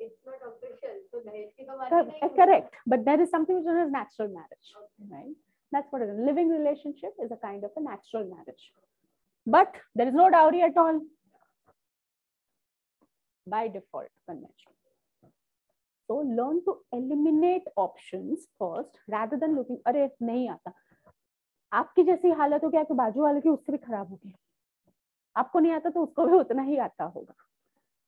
it's not official, so दहेज की तो बात ही नहीं. Correct, but there is something which is known as natural marriage, right? That's what it is. Living relationship is a kind of a natural marriage, but there is no dowry at all. By default, conventional. So learn to eliminate options first rather than looking, अरे नहीं आता. आपकी जैसी हालत हो गया कि बाजू वाले की उससे भी खराब होगी. आपको नहीं आता तो उसको भी उतना ही आता होगा.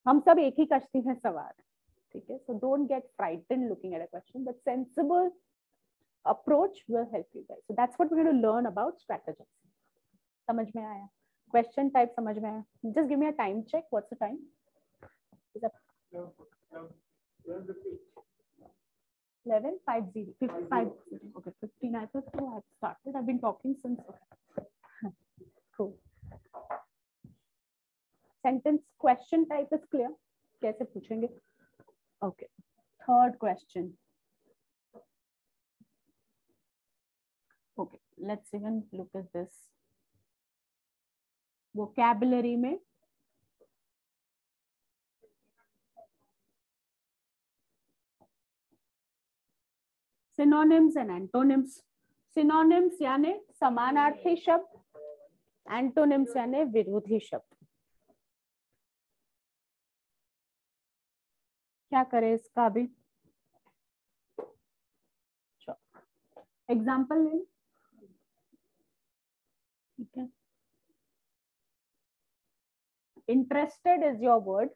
हम सब एक ही कश्ती में सवार हैं, ठीक है. So don't get frightened looking at a question, but sensible approach will help you guys. So that's what we're going to learn about strategies. समझ में आया? Question type समझ में आया? Just give me a time check. What's the time? Is that 11:50? 55. Okay, 15. I thought so I've started. I've been talking since. Okay. Cool. Sentence question type is clear. कैसे पूछेंगे? Okay. Third question. Okay. Let's even look at this. Vocabulary में synonyms and antonyms. Synonyms यानी समानार्थी शब्द, antonyms यानी विरोधी शब्द. क्या करें इसका अभी? एग्जाम्पल ले, ठीक है. Interested is your word.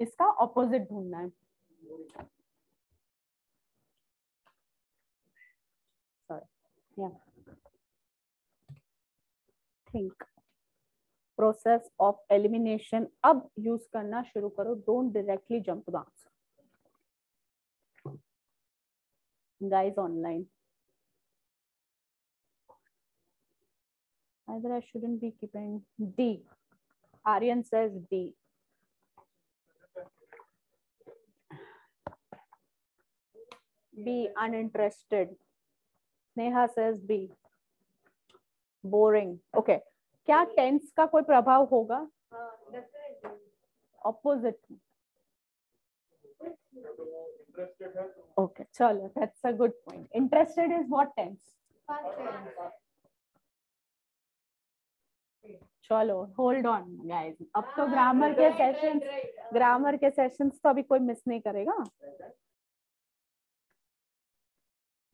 इसका ऑपोजिट ढूंढना है. Yeah. Think. Process of elimination. अब यूज करना शुरू करो. Don't directly jump to the answer. Guys online. Either I shouldn't be keeping D. Aryan says D. B, uninterested. Sneha says B. Boring. Okay. क्या tense का कोई प्रभाव होगा? Opposite. Okay, चलो, that's a good point. Interested is what tense? चलो, hold on guys. अब तो grammar के सेशंस तो अभी कोई मिस नहीं करेगा.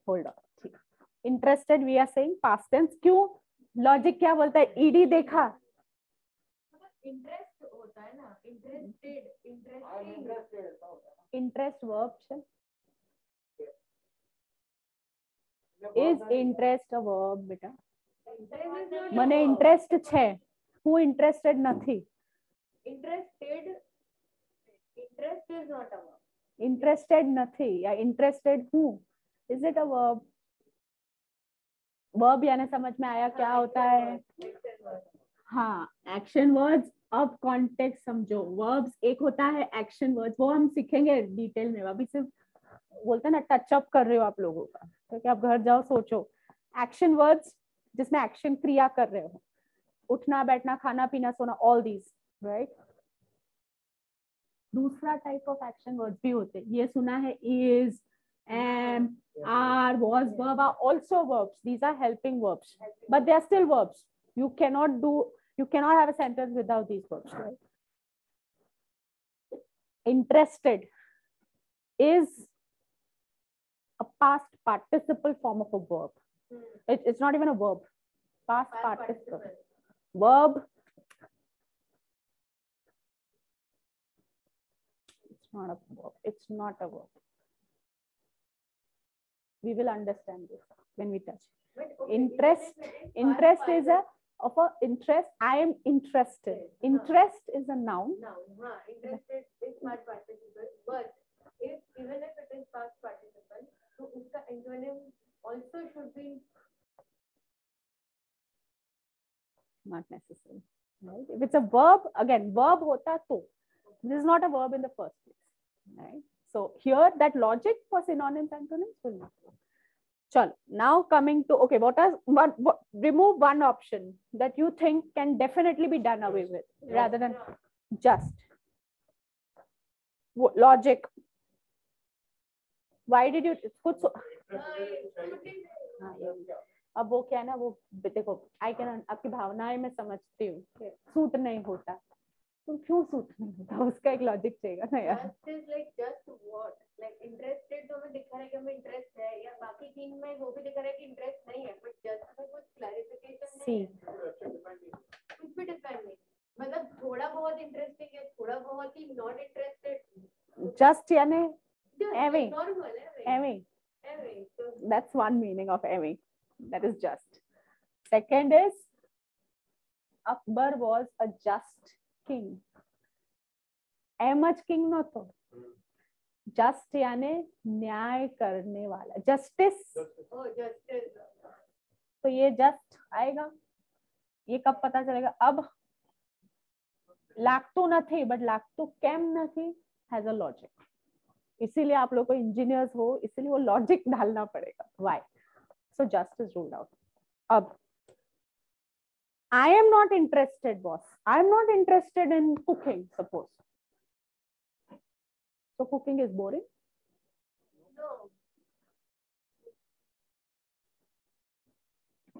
Hold on. ठीक. Interested we are saying past tense. क्यों? लॉजिक क्या बोलता है? ईडी देखा. इंटरेस्ट होता है ना. Interested. Interest verb is interest a verb बेटा? મને ઇન્ટરેસ્ટ છે. હું ઇન્ટરેસ્ટેડ નથી. Interested. Interest is not a verb. Interested નથી या इंटरेस्टेड हूँ. Is it a verb? Verb यानी समझ में आया क्या होता है? हाँ, एक्शन वर्ड्स. अब कॉन्टेक्स्ट समझो. वर्ब्स एक होता है एक्शन वर्ड्स, वो हम सीखेंगे डिटेल में. अभी सिर्फ बोलते हैं ना, टच अप कर रहे हो आप लोगों का, क्योंकि आप घर जाओ सोचो. एक्शन वर्ड्स जिसमें एक्शन क्रिया कर रहे हो, उठना बैठना खाना पीना सोना, ऑल दीज, राइट. दूसरा टाइप ऑफ एक्शन वर्ड्स भी होते हैं. ये सुना है, is, am, are, was, verb are also verbs. These are helping verbs, but they are still verbs. You cannot have a sentence without these verbs, right? Interested is a past participle form of a verb. It's not even a verb. Past participle. Verb. It's not a verb. It's not a verb. We will understand this when we touch. Interest is of a interest. I am interested. Interest is a noun. Interested is past participle, but even if it is past participle, so uska antonym also should be not necessary, right? If it's a verb, again, verb hota to. This is not a verb in the first place, right? So here that logic for synonyms and antonyms will not work. Chalo, now coming to, okay, remove one option that you think can definitely be done away with rather than just logic. Why did you put so? अब वो क्या है ना, वो देखो, I can, आपकी भावनाएं मैं समझती हूँ. सूट नहीं होता तो क्यों सूट नहीं होता, उसका एक लॉजिक चाहिए ना यार. just what, like interested तो हमें दिखा रहा है कि हमें इंटरेस्ट है, या बाकी तीन में वो भी दिखा रहा है कि इंटरेस्ट नहीं है, बट जस्ट में कुछ क्लैरिफिकेशन नहीं है, कुछ भी डिफाइन नहीं. मतलब थोड़ा बहुत इंटरेस्टिंग है, थोड़ा बहुत ही नॉट इंटरेस्टेड. जस्ट यानी नॉर्मल है, एवे. That's one meaning of एवे. That is just. Second is Akbar was a just king. Ahmad king नव्हतो. Just याने न्याय करने वाला. Justice. Oh, justice. तो ये just आएगा. ये कब पता चलेगा? अब लागतो નથી, but लागतो કેમ નથી has a logic. इसीलिए आप लोग को इंजीनियर्स हो, इसीलिए वो लॉजिक डालना पड़ेगा. Why? So just is ruled out. अब I am not interested, boss. I am not interested in cooking, suppose. So cooking is boring. No.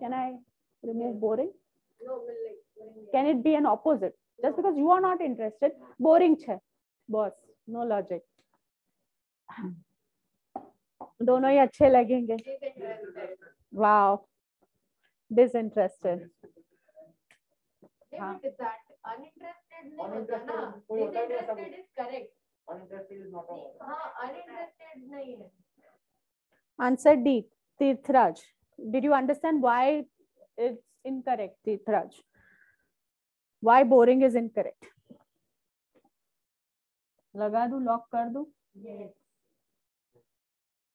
Can I remove boring? No, like. Can it be an opposite? Just because you are not interested, boring है, boss. No logic. दोनों ही अच्छे लगेंगे. Wow. Disinterested. Yeah, but that uninterested नहीं होता ना. Disinterested is correct. Uninterested is not a word. हाँ, uninterested नहीं है. Answer D. Tirthraj. Did you understand why it's incorrect, Tirthraj? Why boring is incorrect? लगा दूं, लॉक कर दूं? Yes.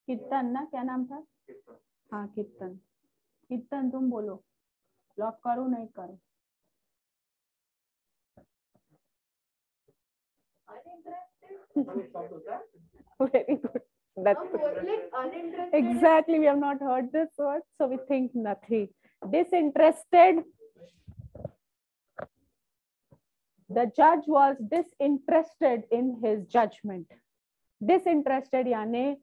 कीर्तन ना, क्या नाम था? हाँ, कीर्तन. कीर्तन तुम बोलो. लॉक करूं नहीं करूं? Uninterested. Very good. That's Like uninterested. exactly. We have not heard this word, so we think nothing. Disinterested. The judge was disinterested in his judgment. Disinterested यानी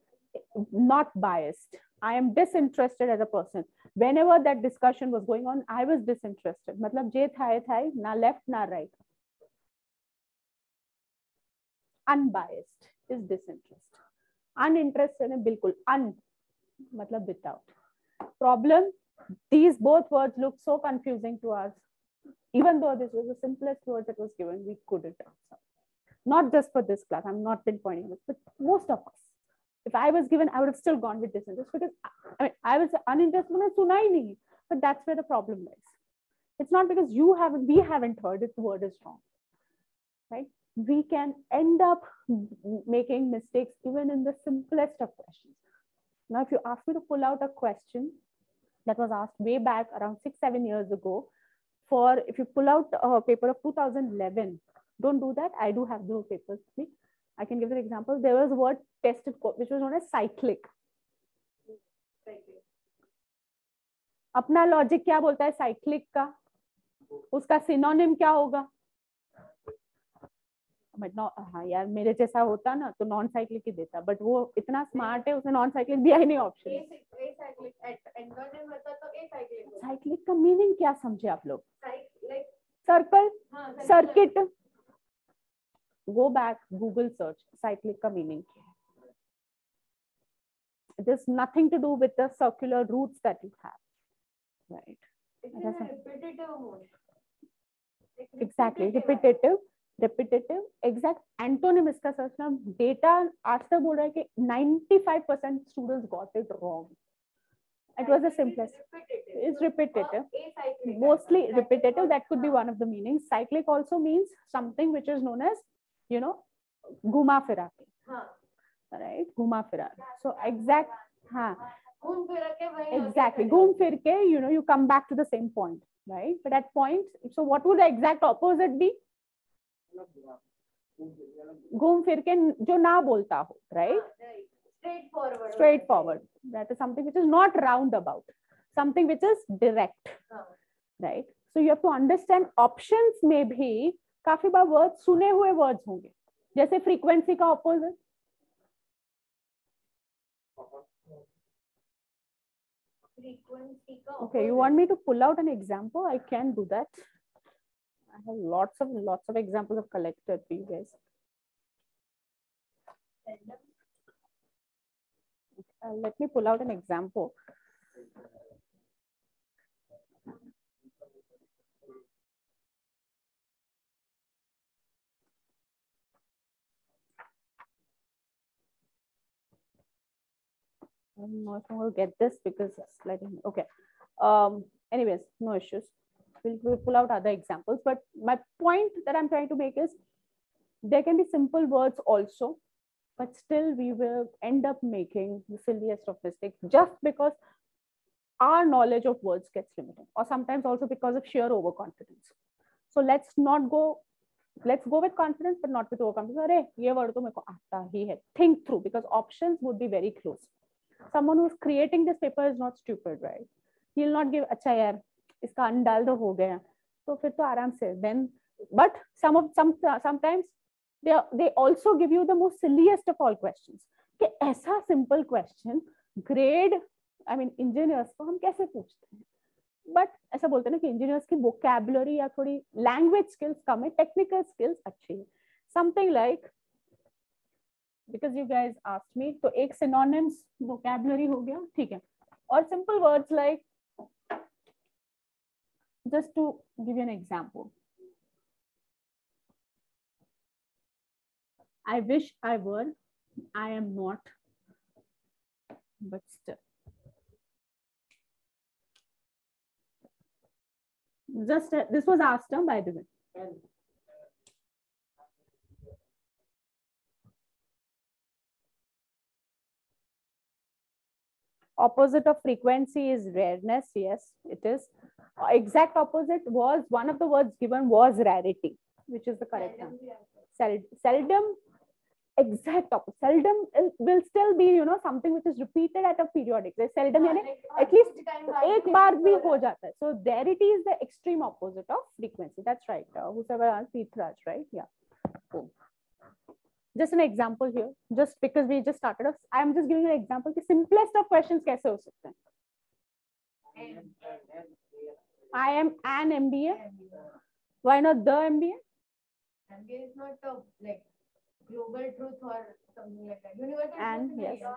not biased. I am disinterested as a person. Whenever that discussion was going on, I was disinterested. मतलब जे था ना left ना right. Unbiased is disinterested. Uninterested है बिल्कुल un मतलब without. Problem, these both words look so confusing to us. Even though this was the simplest word that was given, we couldn't answer. Not just for this class, I'm not pinpointing this, but most of us. If I was given, I would have still gone with disinterest because I was uninterested when I suna hi nahi. But that's where the problem lies. It's not because we haven't heard it, the word is wrong. Right? We can end up making mistakes even in the simplest of questions. Now, if you ask me to pull out a question that was asked way back around 6-7 years ago, if you pull out a paper of 2011, don't do that. I do have those papers with me. I can give an example. There was a word tested which was known as cyclic. अपना logic क्या बोलता है cyclic का? उसका synonym क्या होगा? But हाँ यार, मेरे जैसा होता ना तो नॉन साइक्लिक ही देता, बट वो इतना स्मार्ट है, उसने नॉन साइक्लिक दिया ही नहीं ऑप्शन. साइक्लिक का मीनिंग क्या समझे आप लोग? Circle, circuit. Go back, Google search, cyclic का मीनिंग क्या है? It is nothing to do with the circular routes that you have, right? It's in a repetitive mode. Exactly, repetitive. Exact antonym इसका search ना. Data आज तक बोल रहा है कि 95% students got it wrong. It was the simplest. It's repetitive. Mostly repetitive. That could be one of the meanings. Cyclic also means something which is known as, घुमा फिरा के. Right? घुमा फिरा. So exact. हाँ. Exactly. घूम फिर के, you come back to the same point, right? But at point, so what would the exact opposite be? घूम फिर के जो ना बोलता हो, right? Straightforward. That is something which is not roundabout, something which is direct, right? So you have to understand options में भी काफी बार words सुने हुए words होंगे, जैसे frequency का opposite. Okay, you want me to pull out an example? I can do that. I have lots of examples of collected for you guys. Let me pull out an example. I don't know if I will get this because it's letting me. Okay. Anyways, no issues. We'll pull out other examples. But my point that I'm trying to make is there can be simple words also, but still we will end up making the silliest of mistakes just because our knowledge of words gets limited, or sometimes also because of sheer overconfidence. So let's go with confidence, but not with overconfidence. Arey, ye word to meko aata hi hai. Think through, because options would be very close. Someone who's creating this paper is not stupid, right? He'll not give, अच्छा यार, इसका अन्न डाल दो हो गया, तो फिर तो आराम से. Then, but sometimes they also give you the most silliest of all questions. कि ऐसा simple question grade, I mean engineers को हम कैसे पूछते हैं? But ऐसा बोलते हैं ना कि engineers की vocabulary या थोड़ी language skills कम है, technical skills अच्छी है. Something like, because you guys asked me, तो एक synonyms vocabulary हो गया, ठीक है. और simple words like, just to give you an example, I wish I were, I am not, but still. Just this was asked, by the way. Opposite of frequency is rareness. Yes, it is. Exact opposite was, one of the words given was rarity, which is the correct answer. Seldom. Exact opposite. Seldom will still be, you know, something which is repeated at a periodic. Seldom, at least एक बार भी हो जाता है. So rarity is the extreme opposite of frequency. That's right. Whoever asked, Petraj, right? Yeah. Cool. Just an example here, just because we just started. I am just giving an example. The simplest of questions कैसे हो सकते हैं? I am an MBA. Why not the MBA? MBA is not like global truth or something like that. Universal and truth yes. Yeah.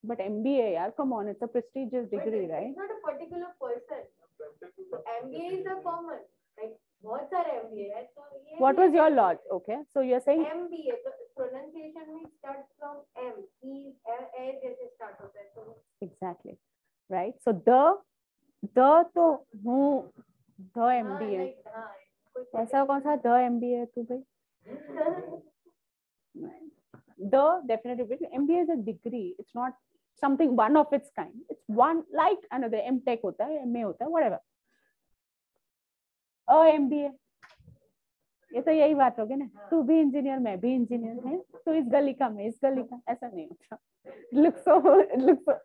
But MBA, yeah, come on, it's a prestigious degree, but right? It's not a particular person. MBA is a common. Like, बहुत सारे MBA है. So what was your logic? Okay, so you're saying MBA. So pronunciation में starts from M. E A जैसे start होता है. So exactly, right? So the तो who the MBA? ऐसा कौन सा the MBA है तू भाई? The definitely MBA is a degree. It's not something one of its kind. It's one like another M.Tech होता है, MA होता है, whatever. MBA. ये तो यही बात होगी ना. तू भी इंजीनियर, मैं भी इंजीनियर है. तो इस गली का, मैं इस गली का, ऐसा नहीं होता. Looks so,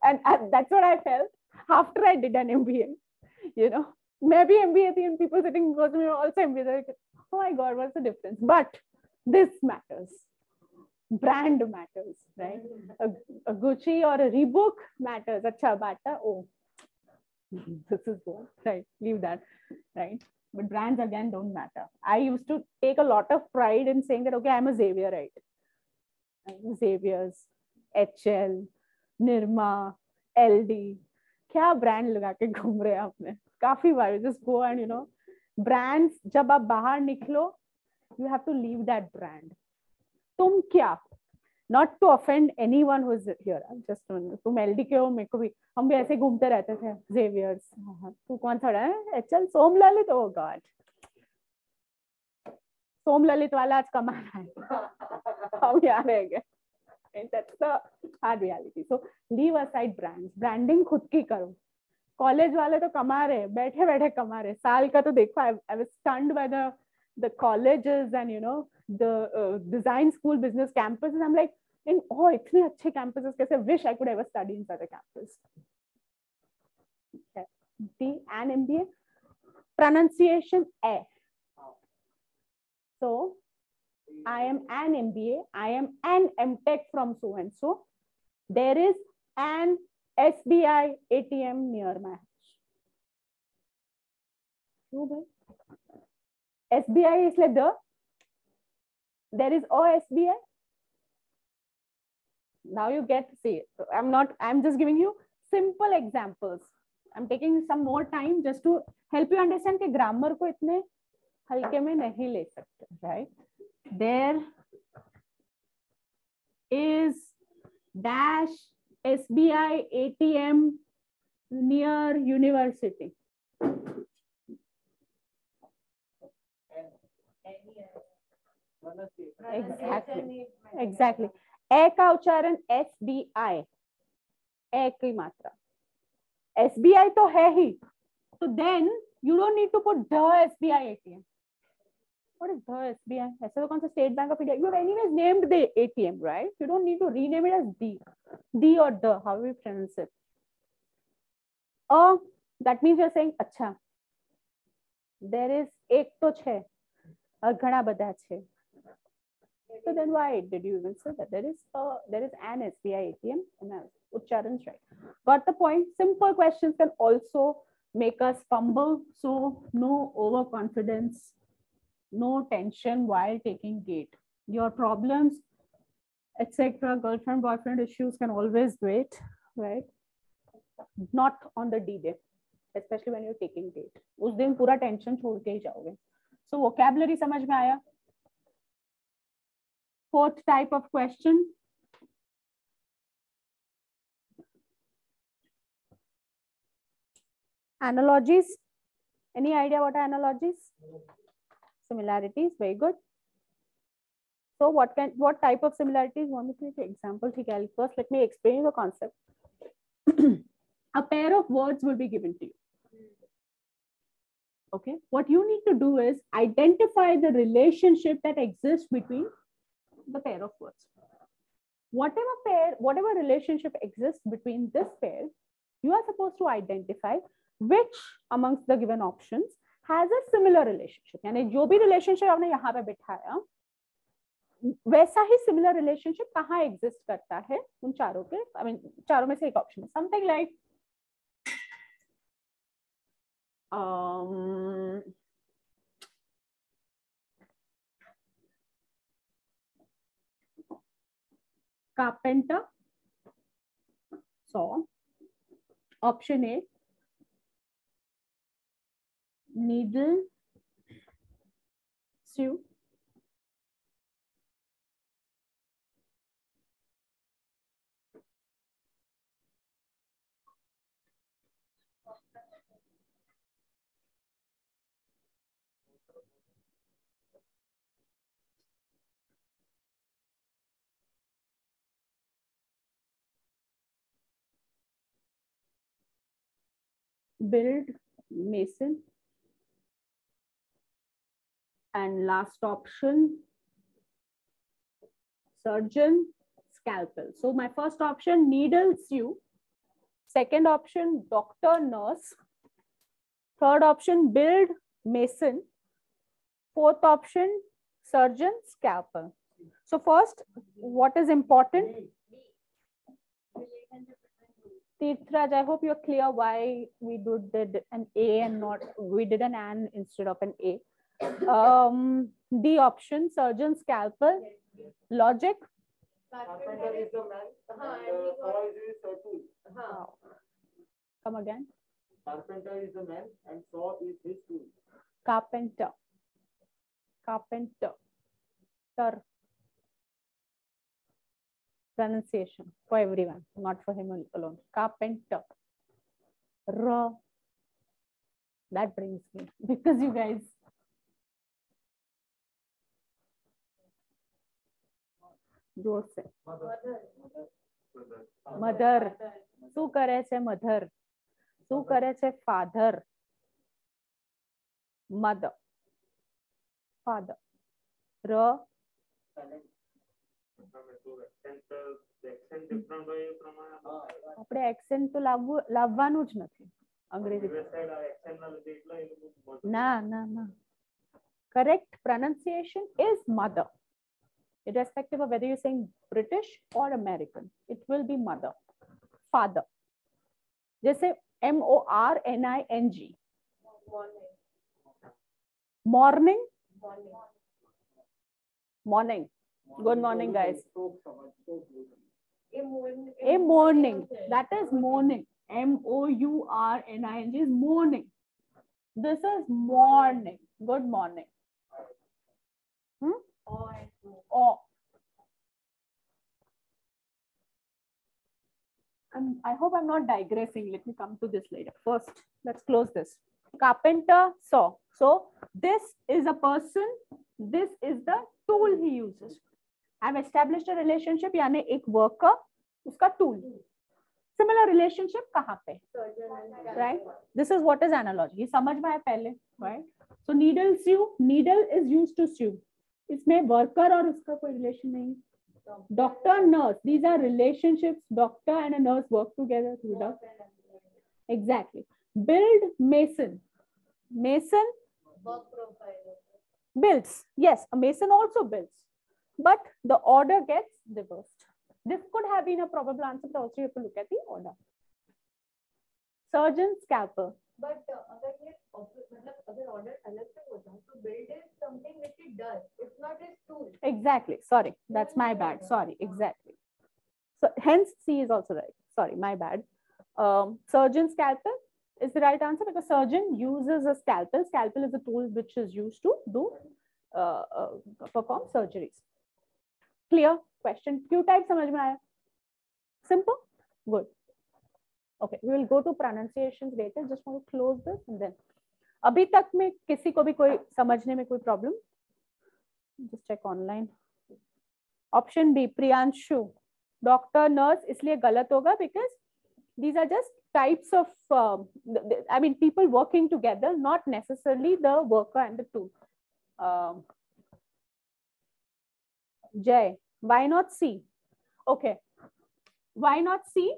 and that's what I felt after I did an MBA. You know, मैं भी MBA थी, and people sitting close to me were also MBA. Like, oh my God, what's the difference? But this matters. Brand matters, right? A Gucci or a Reebok matters. Acha bata, oh, this is good, right? Leave that, right? But brands again don't matter. I used to take a lot of pride in saying that, okay, I'm a Xavier, right? Xavier's, HL, Nirma, LD. क्या brand लगा के घूम रहे हैं आपने? काफी बार just go and, you know, brands जब आप बाहर निकलो, you have to leave that brand. तुम क्या? Not to offend anyone who is here. Just तुम LD के हो, मेरे को भी, हम भी ऐसे घूमते रहते थे. Xavier's, तू कौन सा है? HL, सोम ललित, oh God. सोम ललित वाला आज कमा रहा है. हम यहाँ रह गए. That's the hard reality. So leave aside brands. Branding खुद की करो. College वाले तो कमा रहे, बैठे बैठे कमा रहे. साल का तो देखो, I was stunned by the colleges and, you know, the design school business campuses. I'm like, oh, इतने अच्छे campuses कैसे? Wish I could ever study in such a campus. Okay. D and MBA. Pronunciation A. So I am an MBA. I am an M.Tech from so and so. There is an SBI ATM near my house. SBI is like there is SBI. Now you get to see it. So I'm just giving you simple examples. I'm taking some more time just to help you understand कि grammar को इतने हल्के में नहीं ले सकते, right? There is dash SBI ATM near university. Exactly. ए का उच्चारण SBI, ए की मात्रा. SBI तो है ही, so then you don't need to put the SBI ATM. What is the SBI? ऐसा तो कौन सा State Bank of India? You have anyways named the ATM, right? You don't need to rename it as the or the, however you pronounce it. Oh, that means you're saying अच्छा, there is एक तो छे और घना बधा छे. So then why did you even say that? There is an SBI ATM and Uchcharan's right. Got the point? Simple questions can also make us fumble. So no overconfidence, no tension while taking gate. Your problems, etc., girlfriend, boyfriend issues can always wait, right? Not on the D-Day, especially when you're taking gate. उस दिन पूरा tension छोड़ के ही जाओगे. So vocabulary समझ में आया? Fourth type of question. Analogies. Any idea what are analogies? Similarities. Very good. So what type of similarities? Want me to take example? First, let me explain the concept. A pair of words will be given to you. Okay. What you need to do is identify the relationship that exists between the pair of words. Whatever relationship exists between this pair, you are supposed to identify which amongst the given options has a similar relationship. यानी जो भी relationship आपने यहाँ पे बिठाया, वैसा ही similar relationship कहाँ exist करता है उन चारों के, I mean चारों में से एक option है. Something like carpenter, saw. Option A, needle, sew. Build, mason. And last option, surgeon, scalpel. So my first option, needle, sew. Second option, doctor, nurse. Third option, build, mason. Fourth option, surgeon, scalpel. So first, what is important? Tirthraj, I hope you're clear why we did an A and not, we did an AN instead of an A. D option, surgeon, scalpel. Logic. Carpenter is the man and saw is his tool. Come again. Carpenter is the man and saw is his tool. Carpenter. Carpenter. Sir. Pronunciation for everyone, not for him alone. Carpenter. R. That brings me, because you guys. जोर से. Mother. શું કરે છે mother? શું કરે છે father? Mother. Father. R. આપણે accent તો લાવવાનું જ નથી અંગ્રેજી. ના ના ના. Correct pronunciation is mother. Irrespective of whether you're saying British or American, it will be mother. Father. जैसे MORNING. Morning. Morning. Good morning, guys. A morning. That is morning. MOURNING is morning. This is morning. Good morning. O. I hope I'm not digressing. Let me come to this later. First, let's close this. Carpenter saw. So this is a person. This is the tool he uses. I've established a relationship. यानी एक worker, उसका tool. Similar relationship कहाँ पे? Right? This is what is analogy. ये समझ में आया पहले, right? So needle sew. Needle is used to sew. इसमें worker और उसका कोई relation नहीं. Doctor, nurse, these are relationships. Doctor and a nurse work together. Exactly. Build, mason. Mason builds. Yes, a mason also builds. But the order gets reversed. This could have been a probable answer, but also you have to look at the order. Surgeon, scalpel. But अगर order अलग से होता है, तो build is something which it does. It's not his tool. Exactly. Sorry, that's my bad. Sorry, exactly. So hence C is also right. Sorry, my bad. Surgeon, scalpel is the right answer because surgeon uses a scalpel. Scalpel is a tool which is used to do perform surgeries. Clear? Question. Q type समझ में आया? Simple? Good. Okay, we will go to pronunciations later. Just want to close this and then. अभी तक में किसी को भी कोई समझने में कोई problem? Just check online. Option B, Priyanshu. Doctor, nurse, इसलिए गलत होगा because these are just types of, I mean, people working together, not necessarily the worker and the tool. Jay, why not C? Okay, why not C?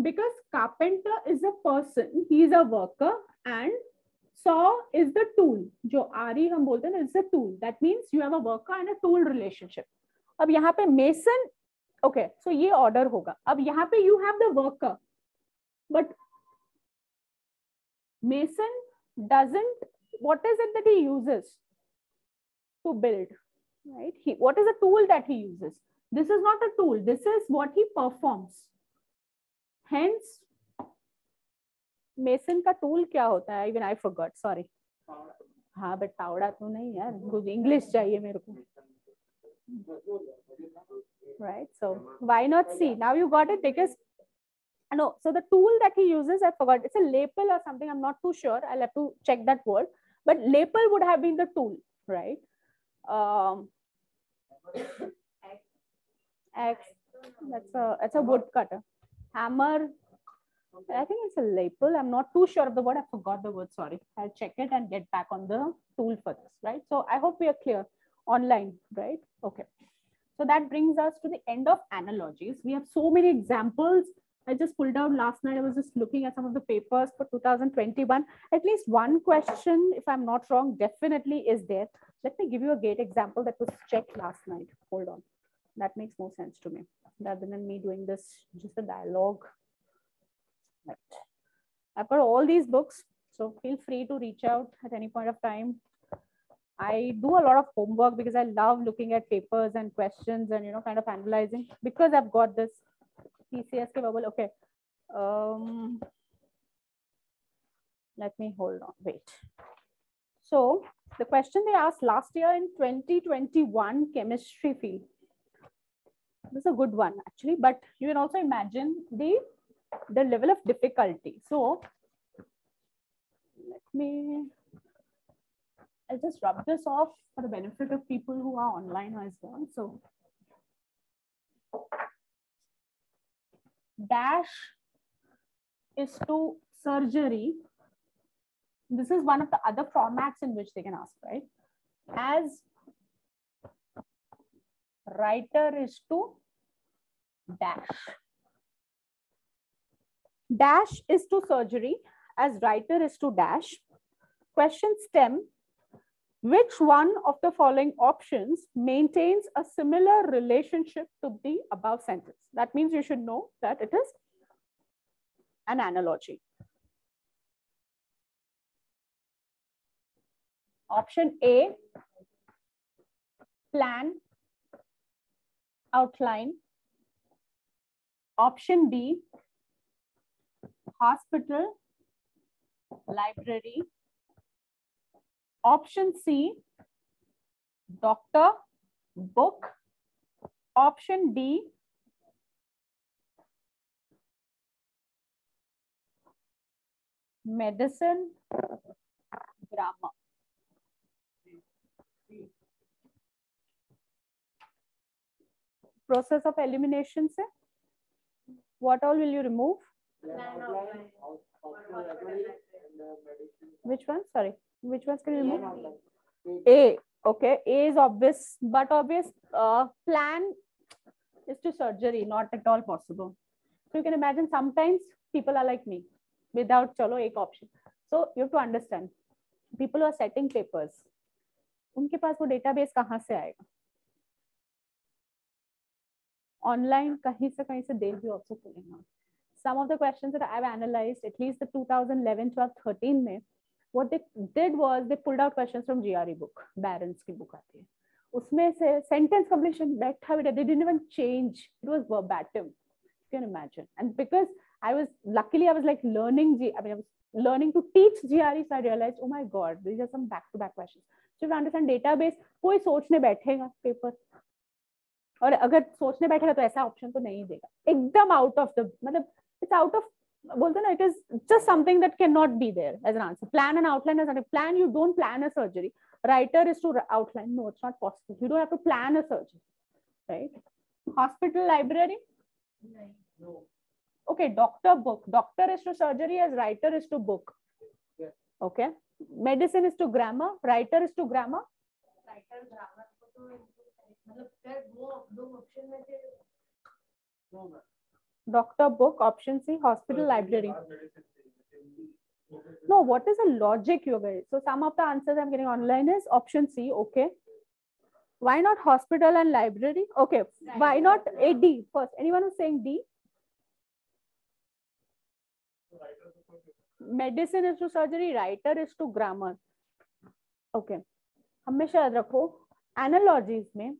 Because carpenter is a person, he is a worker, and saw is the tool. जो आरी हम बोलते हैं ना, is the tool. That means you have a worker and a tool relationship. अब यहाँ पे mason, okay, so ये order होगा. अब यहाँ पे you have the worker, but mason doesn't. What is it that he uses to build? Right? What is the tool that he uses? This is not a tool. This is what he performs. Hence, mason का tool क्या होता है? Even I forgot. Sorry. हाँ, but पावड़ा तो नहीं यार. कुछ English चाहिए मेरे को. Right. So why not C? Now you got it because no. So the tool that he uses, I forgot. It's a lapel or something. I'm not too sure. I'll have to check that word. But lapel would have been the tool, right? X. That's a wood cutter. Hammer. I think it's a lapel. I'm not too sure of the word. I forgot the word. Sorry. I'll check it and get back on the tool for this, right? So I hope we are clear online, right? Okay. So that brings us to the end of analogies. We have so many examples. I just pulled out last night. I was just looking at some of the papers for 2021. At least one question, if I'm not wrong, definitely is there. Let me give you a great example that was checked last night. Hold on. That makes more sense to me rather than me doing this, just a dialogue. Right. I've got all these books, so feel free to reach out at any point of time. I do a lot of homework because I love looking at papers and questions and, kind of analyzing because I've got this PCS bubble. Okay. Let me hold on. Wait. So the question they asked last year in 2021 chemistry field. This is a good one actually, but you can also imagine the level of difficulty. So I'll just rub this off for the benefit of people who are online as well. So dash is to surgery. This is one of the other formats in which they can ask, right? As writer is to dash. Dash is to surgery, as writer is to dash. Question stem, which one of the following options maintains a similar relationship to the above sentence? That means you should know that it is an analogy. Option A, plan, outline. Option B, hospital, library. Option C, doctor, book. Option D, medicine, grammar. Process of elimination से what all will you remove? Which one? Sorry, which ones can you remove? A. Okay, A is obvious, but obvious plan is to surgery, not at all possible. So you can imagine sometimes people are like me, without chalo ek option. So you have to understand, people who are setting papers, उनके पास वो database कहाँ से आएगा? Online कहीं से they'll be also pulling out. Some of the questions that I've analyzed, at least the 2011, 12, 13 में, what they did was they pulled out questions from GRE book, Barron's की book आती है. उसमें से sentence completion बैठा हुआ, they didn't even change. It was verbatim. You can imagine. And because I was like learning, I was learning to teach GRE, so I realized, oh my God, these are some back-to-back questions. So if you understand database, कोई सोचने बैठेगा paper. और अगर सोचने बैठेगा तो ऐसा option तो नहीं देगा. एकदम out of the, मतलब it's out of, बोलते ना, it is just something that cannot be there as an answer. Plan and outline as a plan, you don't plan a surgery. Writer is to outline. No, it's not possible. You don't have to plan a surgery, right? Hospital library? No. Okay, doctor book. Doctor is to surgery as writer is to book. Yes. Okay. Medicine is to grammar. Writer is to grammar. Writer grammar को तो मतलब फिर वो दो option में से No. Doctor book, option C. Hospital library. No, what is the logic, you guys? So some of the answers I'm getting online is option C. Okay. Why not hospital and library? Okay. Why not A, D first? Anyone who's saying D? Medicine is to surgery, writer is to grammar. Okay. हमेशा याद रखो, analogies में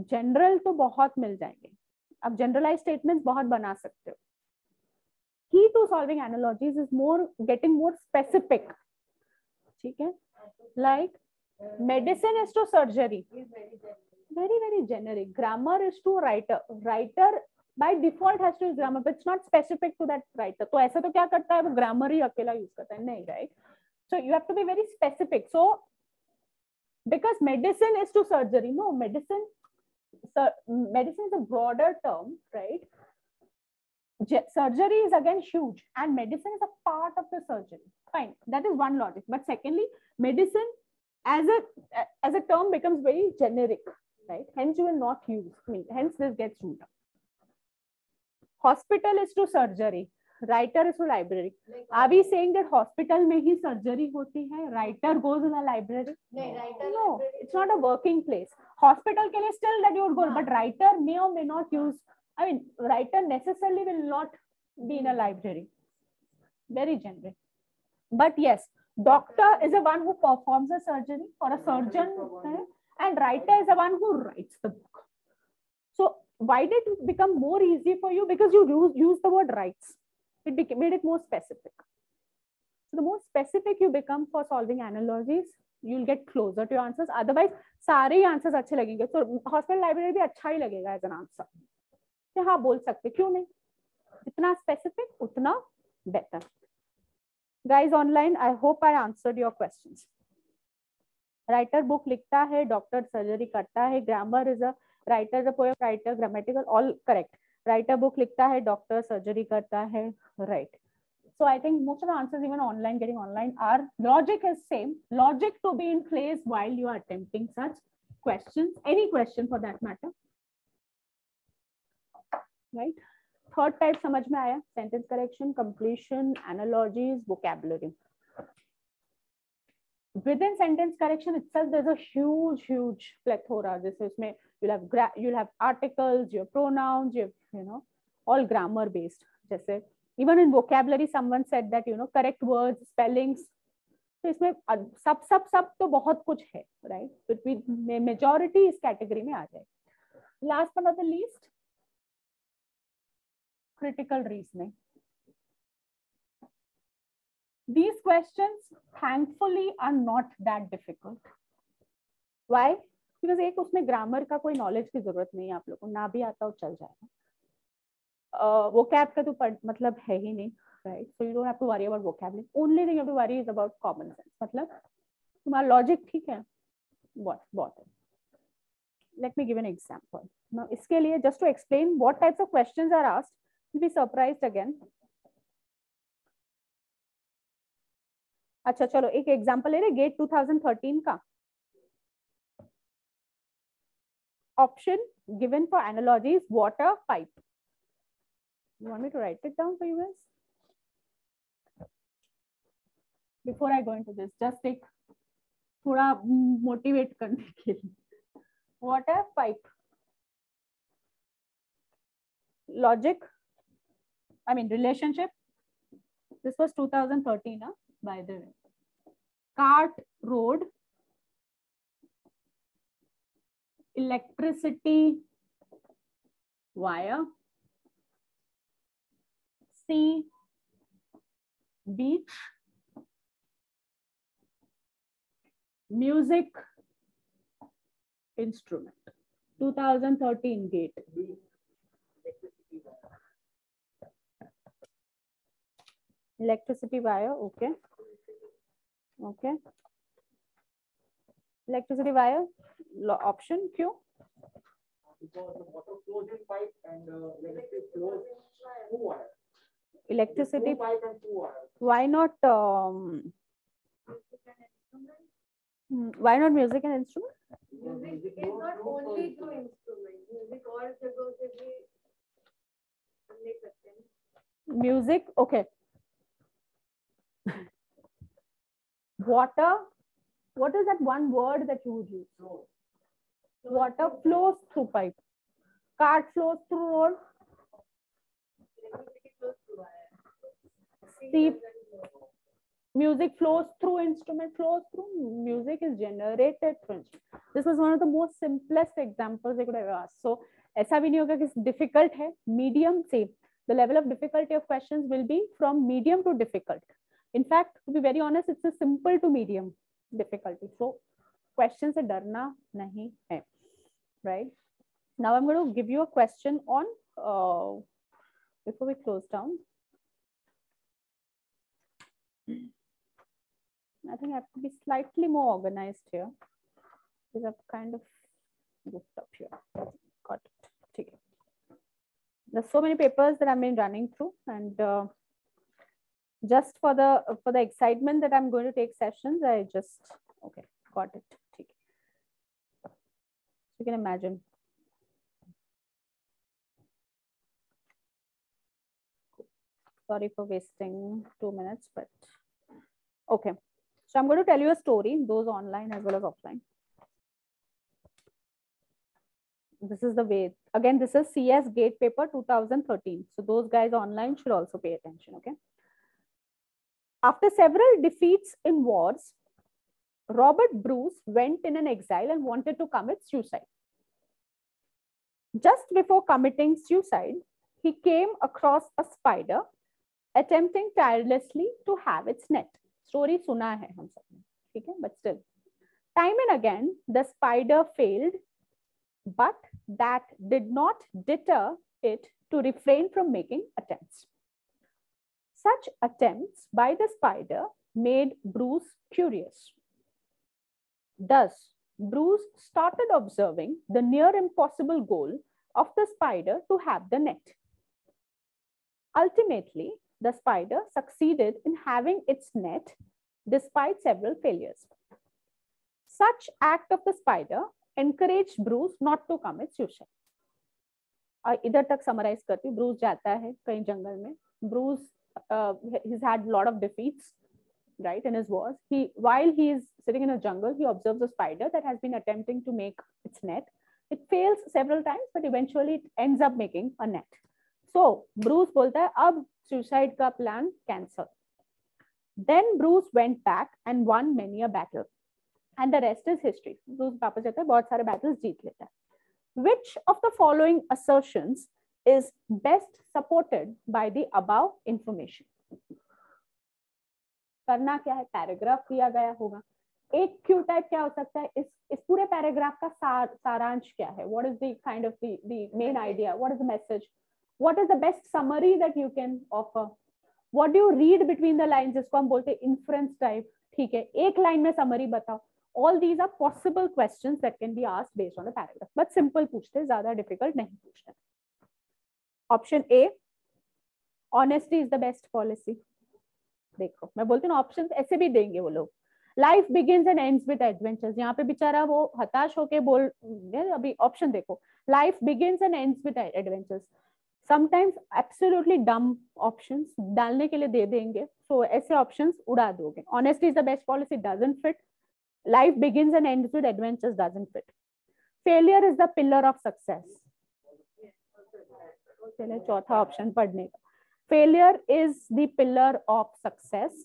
general तो बहुत मिल जाएंगे. आप generalized statements बहुत बना सकते हो. Key to solving analogies is getting more specific. ठीक है? Like medicine is to surgery. Very, very generic. Grammar is to writer. Writer by default has to use grammar, but it's not specific to that writer. तो ऐसा तो क्या करता है, वो grammar ही अकेला use करता है, नहीं, right? So you have to be very specific. So because medicine is to surgery, no, medicine is a broader term, right? Surgery is again huge, and medicine is a part of the surgery. Fine, that is one logic. But secondly, medicine as a term becomes very generic, right? Hence you will not use. Hence this gets ruled out. Hospital is to surgery. Writer is to library. Are we saying that hospital में ही surgery होती है? Writer goes in a library? No, it's not a working place. Hospital के लिए still that you would go, but writer may or may not use. I mean, writer necessarily will not be in a library. Very generic. But yes, doctor is the one who performs a surgery, or a surgeon, and writer is the one who writes the book. So why did it become more easy for you? Because you use the word writes. It made it more specific. So the more specific you become for solving analogies, you'll get closer to your answers. Otherwise, सारे answers अच्छे लगेंगे. So hospital library भी अच्छा ही लगेगा as an answer. कि हाँ बोल सकते, क्यों नहीं? जितना specific, उतना better. Guys online, I hope I answered your questions. Writer book लिखता है, doctor surgery करता है, grammar is a writer, the poem writer, grammatical, all correct. Writer book लिखता है, doctor surgery करता है, right. So I think most of the answers even online, getting online, are logic is same. Logic to be in place while you are attempting such questions, any question for that matter. Right. Third type समझ में आया? Sentence correction, completion, analogies, vocabulary. Within sentence correction itself, there's a huge plethora. This is you'll have articles, your pronouns, all grammar based. जैसे even in vocabulary, someone said that correct words, spellings. तो इसमें सब तो बहुत कुछ है, right? But majority इस category में आ जाए. Last but not the least, critical reasoning. These questions, thankfully, are not that difficult. Why? Because एक उसमें grammar का कोई knowledge की जरूरत नहीं है, आप लोगों को ना भी आता हो चल जाएगा. Vocab का तो मतलब है ही नहीं. right? So you don't have to worry about vocabulary. Only thing you have to worry is about common sense. मतलब तुम्हारा logic ठीक है, बहुत है. Let me give an example. Now इसके लिए just to explain what types of questions are asked, you'll be surprised again. अच्छा चलो एक एग्जांपल ले रहे गेट 2013 का. Option given for analogies, water, pipe. You want me to write it down for you guys? Before I go into this, just take थोड़ा motivate करने के लिए. Water, pipe. Logic, I mean relationship. This was 2013, by the way. Cart, road. Electricity, wire. Sea, beach. Music, instrument. 2013 gate. Electricity wire, okay. Okay. Electricity wire, option Q. Because the water flows in pipe and electricity flows through wire. Electricity Through pipe and through wire. Why not? Why not music and instrument? Music is not only through instrument. Music also goes to the Music, okay. Water. What is that one word that you would use? Flows. Water flows through pipe. Cart flows through road. Sea. Music flows through instrument, flows through. Music is generated through instrument. This was one of the most simplest examples they could ever ask. So ऐसा भी नहीं होगा कि difficult है. Medium से the level of difficulty of questions will be from medium to difficult. In fact, to be very honest, it's a simple to medium difficulty. So question से डरना नहीं है, right? Now I'm going to give you a question on before we close down. I think I have to be slightly more organized here because I've kind of goofed up here. Got it. Okay. There's so many papers that I've been running through, and just for the excitement that I'm going to take sessions, I just got it. Okay. You can imagine. Sorry for wasting 2 minutes, but okay. So I'm going to tell you a story, those online as well as offline. This is the way. Again, this is CS GATE paper 2013. So those guys online should also pay attention, okay? After several defeats in wars, Robert Bruce went in an exile and wanted to commit suicide. Just before committing suicide, he came across a spider attempting tirelessly to have its net. Story सुना है हम सब ने, ठीक है? But still, time and again, the spider failed, but that did not deter it to refrain from making attempts. Such attempts by the spider made Bruce curious. Thus, Bruce started observing the near impossible goal of the spider to have the net. Ultimately, the spider succeeded in having its net despite several failures. Such act of the spider encouraged Bruce not to commit suicide. इधर तक summarize करती हूँ. Bruce जाता है कहीं जंगल में. Bruce he's had a lot of defeats, right, in his wars. While he is sitting in a jungle, he observes a spider that has been attempting to make its net. It fails several times, but eventually it ends up making a net. So Bruce बोलता है अब suicide का plan cancel. Then Bruce went back and won many a battle, and the rest is history. Bruce वापस जाता है, बहुत सारे battles जीत लेता है. Which of the following assertions is best supported by the above information? करना क्या है? पैराग्राफ दिया गया होगा. एक क्यू टाइप क्या हो सकता है? इस पूरे पैराग्राफ का सारांश क्या है? What is the kind of the main idea? What is the message? What is the best summary that you can offer? What do you read between the lines, जिसको हम बोलते हैं इन्फ्रेंस टाइप, ठीक है, एक लाइन में summary बताओ. All these are possible questions that can be asked based on the paragraph, but simple पूछते हैं, ज्यादा डिफिकल्ट नहीं पूछते. Option A, honesty is the best policy. देखो मैं बोलती हूँ ऑप्शन ऐसे भी देंगे वो लोग. Life begins and ends with adventures, यहाँ पे बेचारा वो हताश होके बोल, अभी ऑप्शन देखो, life begins and ends with adventures. Sometimes absolutely डम ऑप्शंस डालने के लिए दे देंगे, तो ऐसे ऑप्शंस उड़ा दोगे. Honesty is the best policy doesn't fit. Life begins and ends with adventures doesn't fit. Failure is the pillar of success. चलिए चौथा ऑप्शन पढ़ने का. Failure is the pillar of success.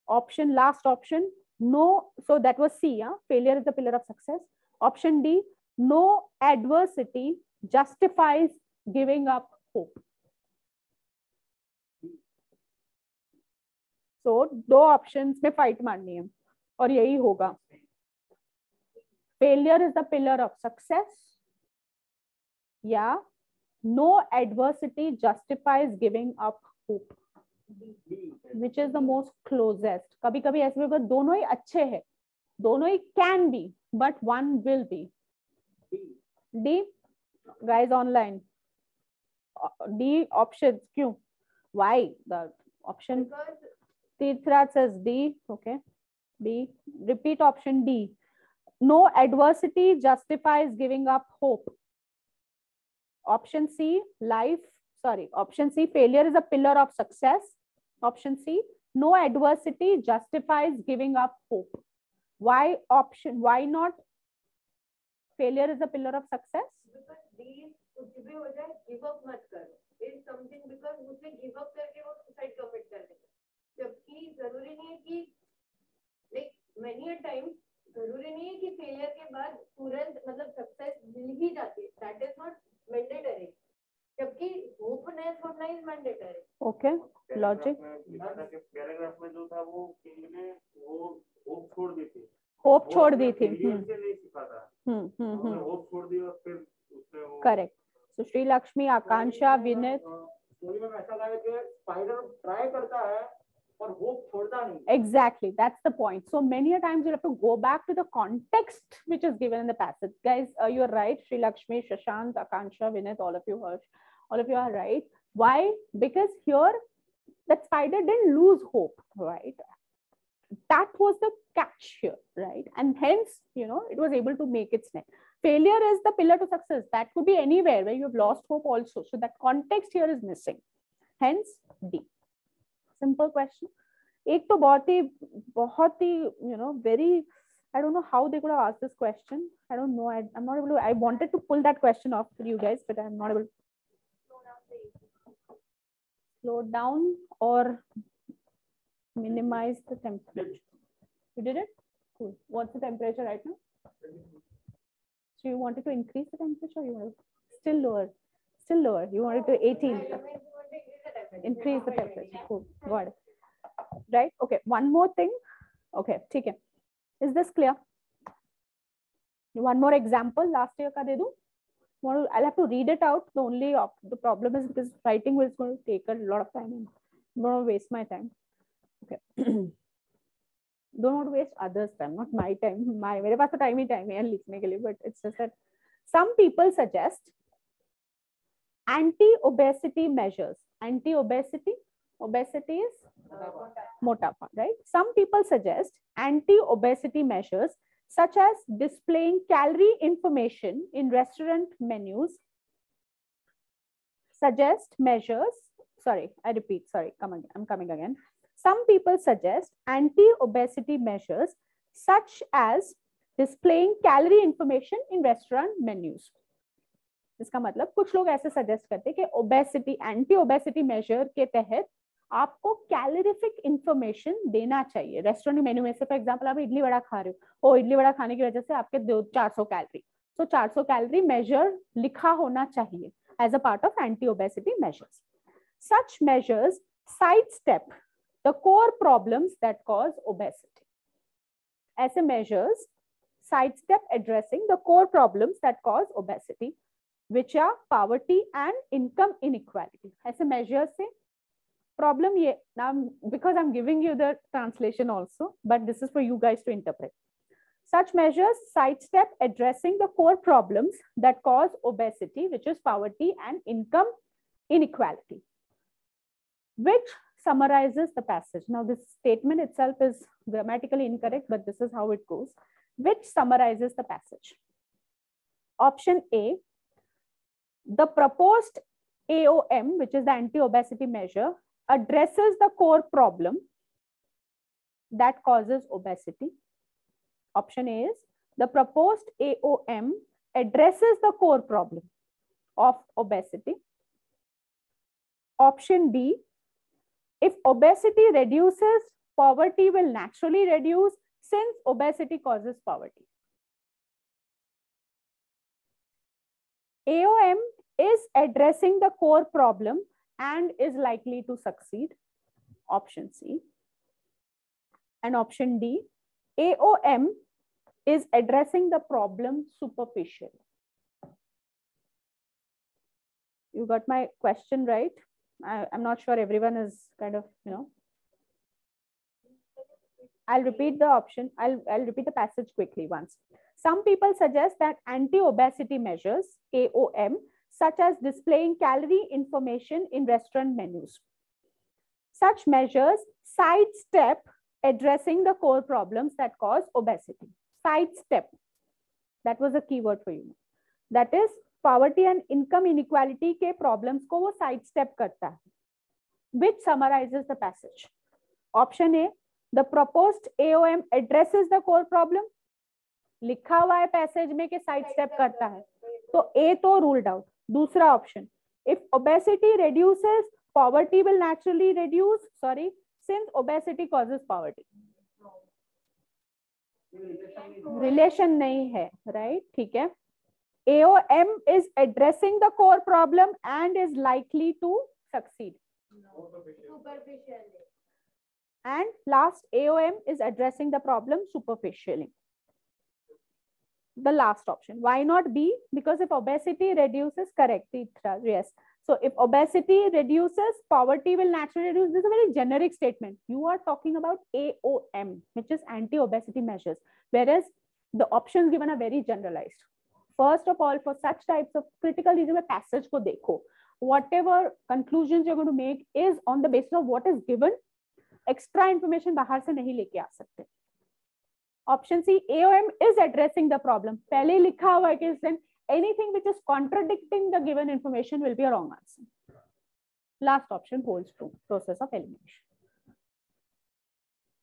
Option, last option, no. So that was C. Failure is the pillar of success. Option D, no adversity justifies giving up hope. So दो options में fight मारनी है और यही होगा. Failure is the pillar of success. Yeah. No adversity justifies giving up hope, which is the most closest. कभी कभी ऐसे भी होगा दोनों ही अच्छे हैं, दोनों ही can be, but one will be. D, guys online. D options. क्यों? Why the option? Tirthraj says D. Okay. B. Repeat option D. No adversity justifies giving up hope. Option C, option C, failure is a pillar of success. Option C, no adversity justifies giving up hope. Why not failure is a pillar of success? Because D कुछ भी हो जाए give up मत करो. Is something because उसने give up करके वो suicide commit कर देगा. जबकि जरूरी नहीं है कि like many a times जरूरी नहीं है कि failure के बाद तुरंत मतलब success मिल ही जाती है. That is not mandatory. जबकि होपनेस होना is mandatory. Okay logic. Paragraph में जो था वो किंग ने वो होप छोड़ दी थी. होप छोड़ दी थी. नहीं सीखा था. होप छोड़ दी और फिर उसने वो. करेक्ट. सो श्री लक्ष्मी, आकांक्षा, विनीत. स्टोरी में ऐसा है कि स्पाइडर ट्राई करता है और होप छोड़ता नहीं. Exactly, that's the point. So many a times you have to go back to the context which is given in the passage. Guys, you're right. Sri Lakshmi, Shashank, Akansha, Vinith, all of you are right. Why? Because here that spider didn't lose hope, right? That was the catch here, right? And hence, it was able to make its net. Failure is the pillar to success. That could be anywhere where you have lost hope also. So that context here is missing. Hence, D. Simple question. एक तो बहुत ही very, I don't know how they could have asked this question. I don't know. I'm not able to. I wanted to pull that question off for you guys, but I'm not able to. Slow down or minimize the temperature. You did it? Cool. What's the temperature right now? So you wanted to increase the temperature, or you wanted still lower? Still lower. You wanted to 18. Increase the temperature. Cool. Got it. Right? Okay. One more thing. Okay. ठीक है. Is this clear? One more example. Last year का दे दूँ. I'll have to read it out. The problem is because writing is going to take a lot of time. I'm going to waste my time. Okay. Don't want to waste others' time, not my time. मेरे पास तो time ही है लिखने के लिए. But it's just that some people suggest anti-obesity measures. Anti-obesity. Obesity is motapa, right? Some people suggest anti-obesity measures such as displaying calorie information in restaurant menus. Suggest measures. Sorry, I repeat. Sorry, I'm coming again. Some people suggest anti-obesity measures such as displaying calorie information in restaurant menus. इसका मतलब कुछ लोग ऐसे suggest करते हैं कि obesity anti obesity major के तहत आपको कैलोरीफिक इंफॉर्मेशन देना चाहिए रेस्टोरेंट मेन्यू में से. फॉर एग्जांपल आप इडली वड़ा खा रहे हो, इडली वड़ा खाने की वजह से आपके 400 कैलोरी, तो 400 कैलोरी मेजर लिखा होना चाहिए as a part of anti obesity measures. Such measures sidestep the core problems that cause obesity. ऐसे measures sidestep addressing the core problems that cause obesity, which are poverty and income inequality. ऐसे measures से problem ye now, because I'm giving you the translation also, but this is for you guys to interpret. Such measures sidestep addressing the core problems that cause obesity, which is poverty and income inequality, which summarizes the passage. Now, this statement itself is grammatically incorrect, but this is how it goes, which summarizes the passage. Option A, the proposed AOM, which is the anti-obesity measure, addresses the core problem that causes obesity. Option A is the proposed AOM addresses the core problem of obesity. Option B, if obesity reduces, poverty will naturally reduce since obesity causes poverty. AOM is addressing the core problem and is likely to succeed. Option C. And option D, AOM is addressing the problem superficially. You got my question right? I'm not sure everyone is kind of, I'll repeat the option. I'll repeat the passage quickly once. Some people suggest that anti-obesity measures, AOM, such as displaying calorie information in restaurant menus. Such measures sidestep addressing the core problems that cause obesity. Sidestep. That was a key word for you. That is, poverty and income inequality के problems को वो sidestep करता है. Which summarizes the passage. Option A, the proposed AOM addresses the core problem. लिखा हुआ है passage में के sidestep करता है. तो A तो ruled out. दूसरा option, if obesity reduces, poverty will naturally reduce. Sorry, since obesity causes poverty. Relation नहीं है, right? ठीक है. AOM is addressing the core problem and is likely to succeed. Superficially. And last, AOM is addressing the problem superficially. The last option. Why not B? Because if obesity reduces, correct, yes. So if obesity reduces, poverty will naturally reduce. This is a very generic statement. You are talking about AOM, which is anti-obesity measures, whereas the options given are very generalized. First of all, for such types of critical reason passage ko dekho. Whatever conclusions you're going to make is on the basis of what is given. Extra information bahar se nahi leke aa sakte. Option C, AOM is addressing the problem. Pehle likha hua hai ki then anything which is contradicting the given information will be a wrong answer. Last option holds true. Process of elimination.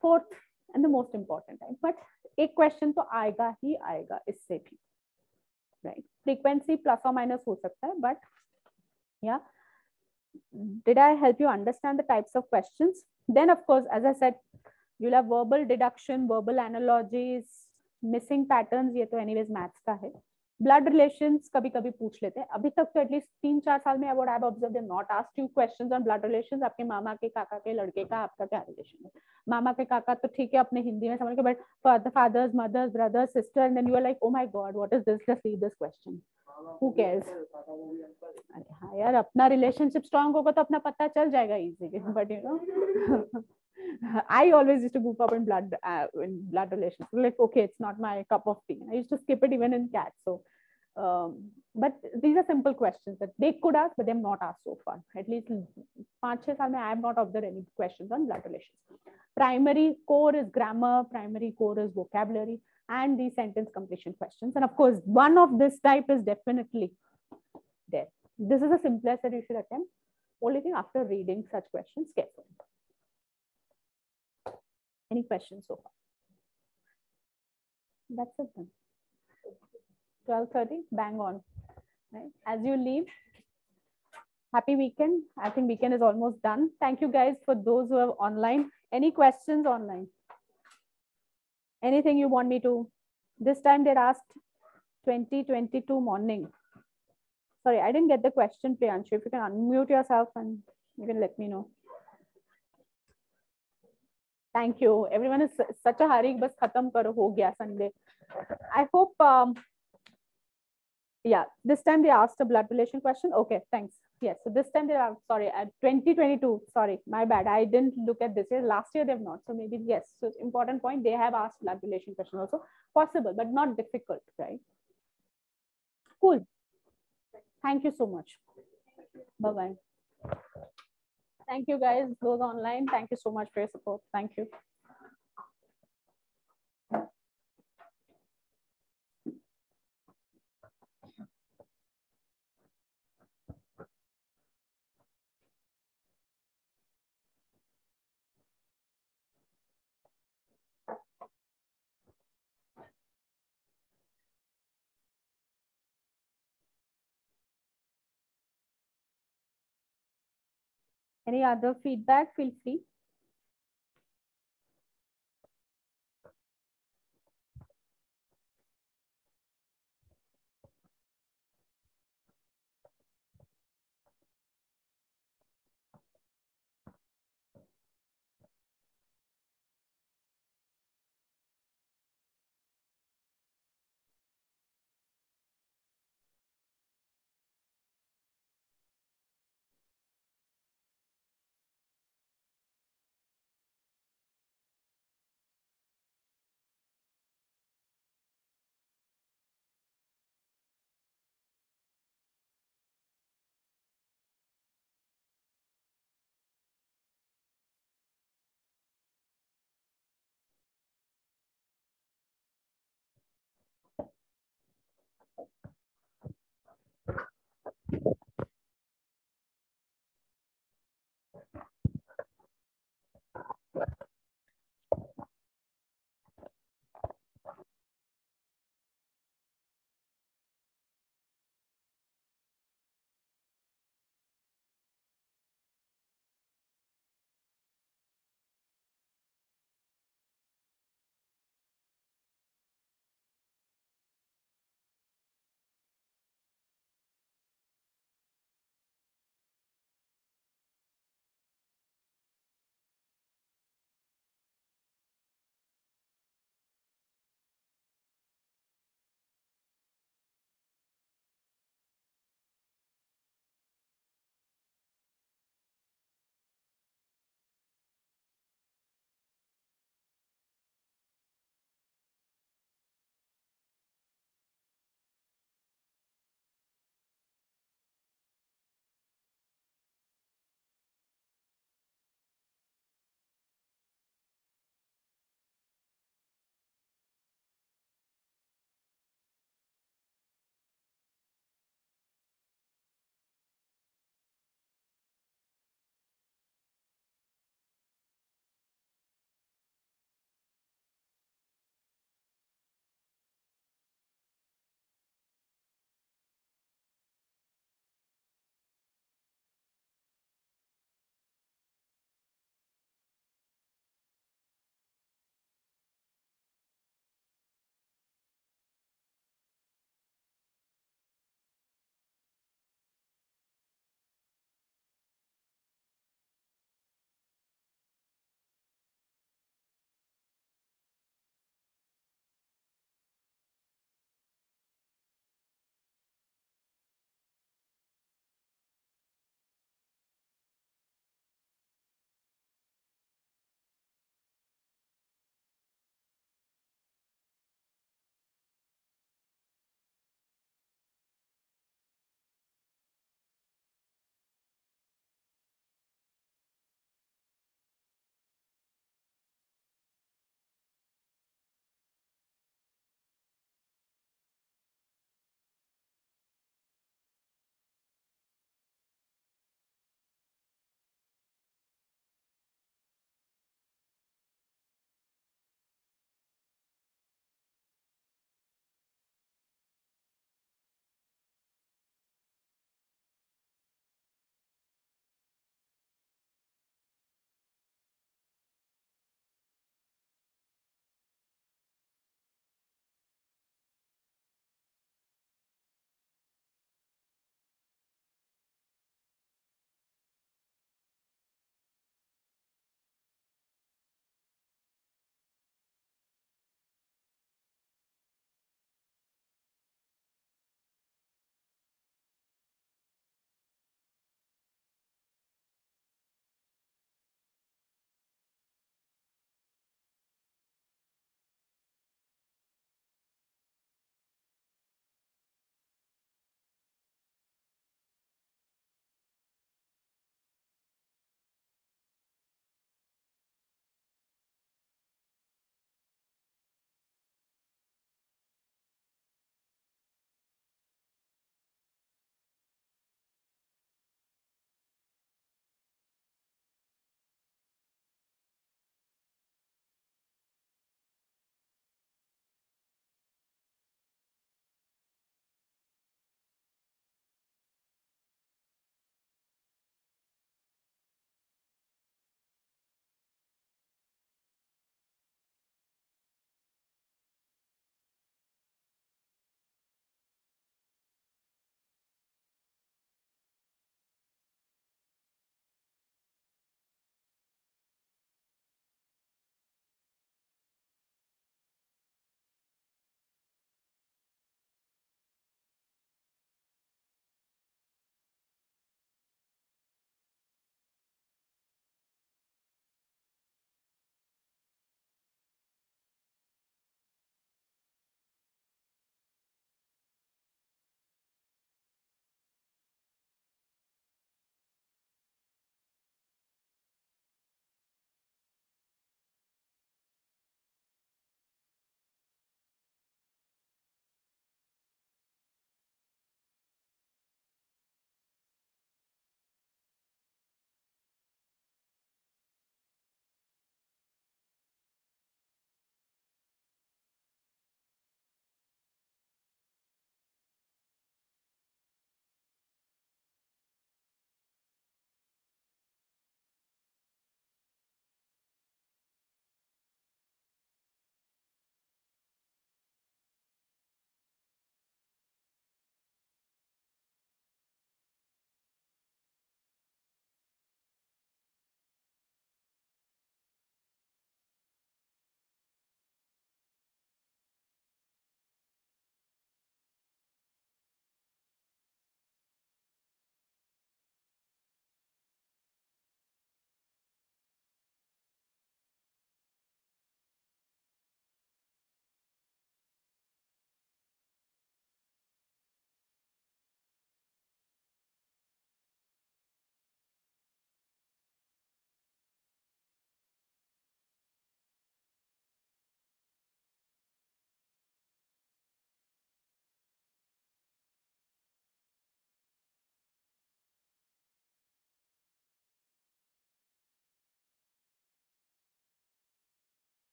Fourth and the most important time, but एक question तो आएगा ही आएगा इससे भी. Right? Frequency plus or minus हो सकता है, but yeah. Did I help you understand the types of questions? Then, of course, as I said, you'll have verbal deduction, verbal analogies, missing patterns. ये तो anyways maths का है. Blood relations कभी कभी पूछ लेते हैं. अभी तक तो at least 3-4 साल में what I've observed, they've not asked you questions on blood relations. आपके मामा के काका के लड़के का आपका क्या relation है? मामा के काका तो ठीक है अपने हिंदी में समझ के, but fathers, mothers, brothers, sister, and then you are like, oh my god, what is this? Just read this question. Who cares? अरे हाँ यार, अपना relationship strong होगा तो अपना पता चल जाएगा easily. But you know, I always used to goof up in blood relations. Like, okay, it's not my cup of tea. I used to skip it even in cats. So, but these are simple questions that they could ask, but they have not asked so far. At least 5-6 साल में I have not observed any questions on blood relations. Primary core is grammar. Primary core is vocabulary. And the sentence completion questions. And of course, one of this type is definitely there. This is the simplest that you should attempt. Only thing after reading such questions carefully. Any questions so far? That's it then. 12:30, bang on. Right? As you leave, happy weekend. I think weekend is almost done. Thank you guys for those who are online. Any questions online? Anything you want me to? This time they asked 2022 morning. Sorry, I didn't get the question, Priyanshu. If you can unmute yourself and you can let me know. Thank you. Everyone is such a hurry. Bas khatam karo, ho gaya Sunday. I hope, yeah, this time they asked a blood relation question. Okay, thanks. Yes, so this time they are, sorry, at 2022, sorry, my bad. I didn't look at this year. Last year they've not. So maybe, yes. So important point, they have asked blood relation question also. Possible, but not difficult, right? Cool. Thank you so much. Bye-bye. Thank you guys, those online. Thank you so much for your support. Thank you. Any other feedback, feel free.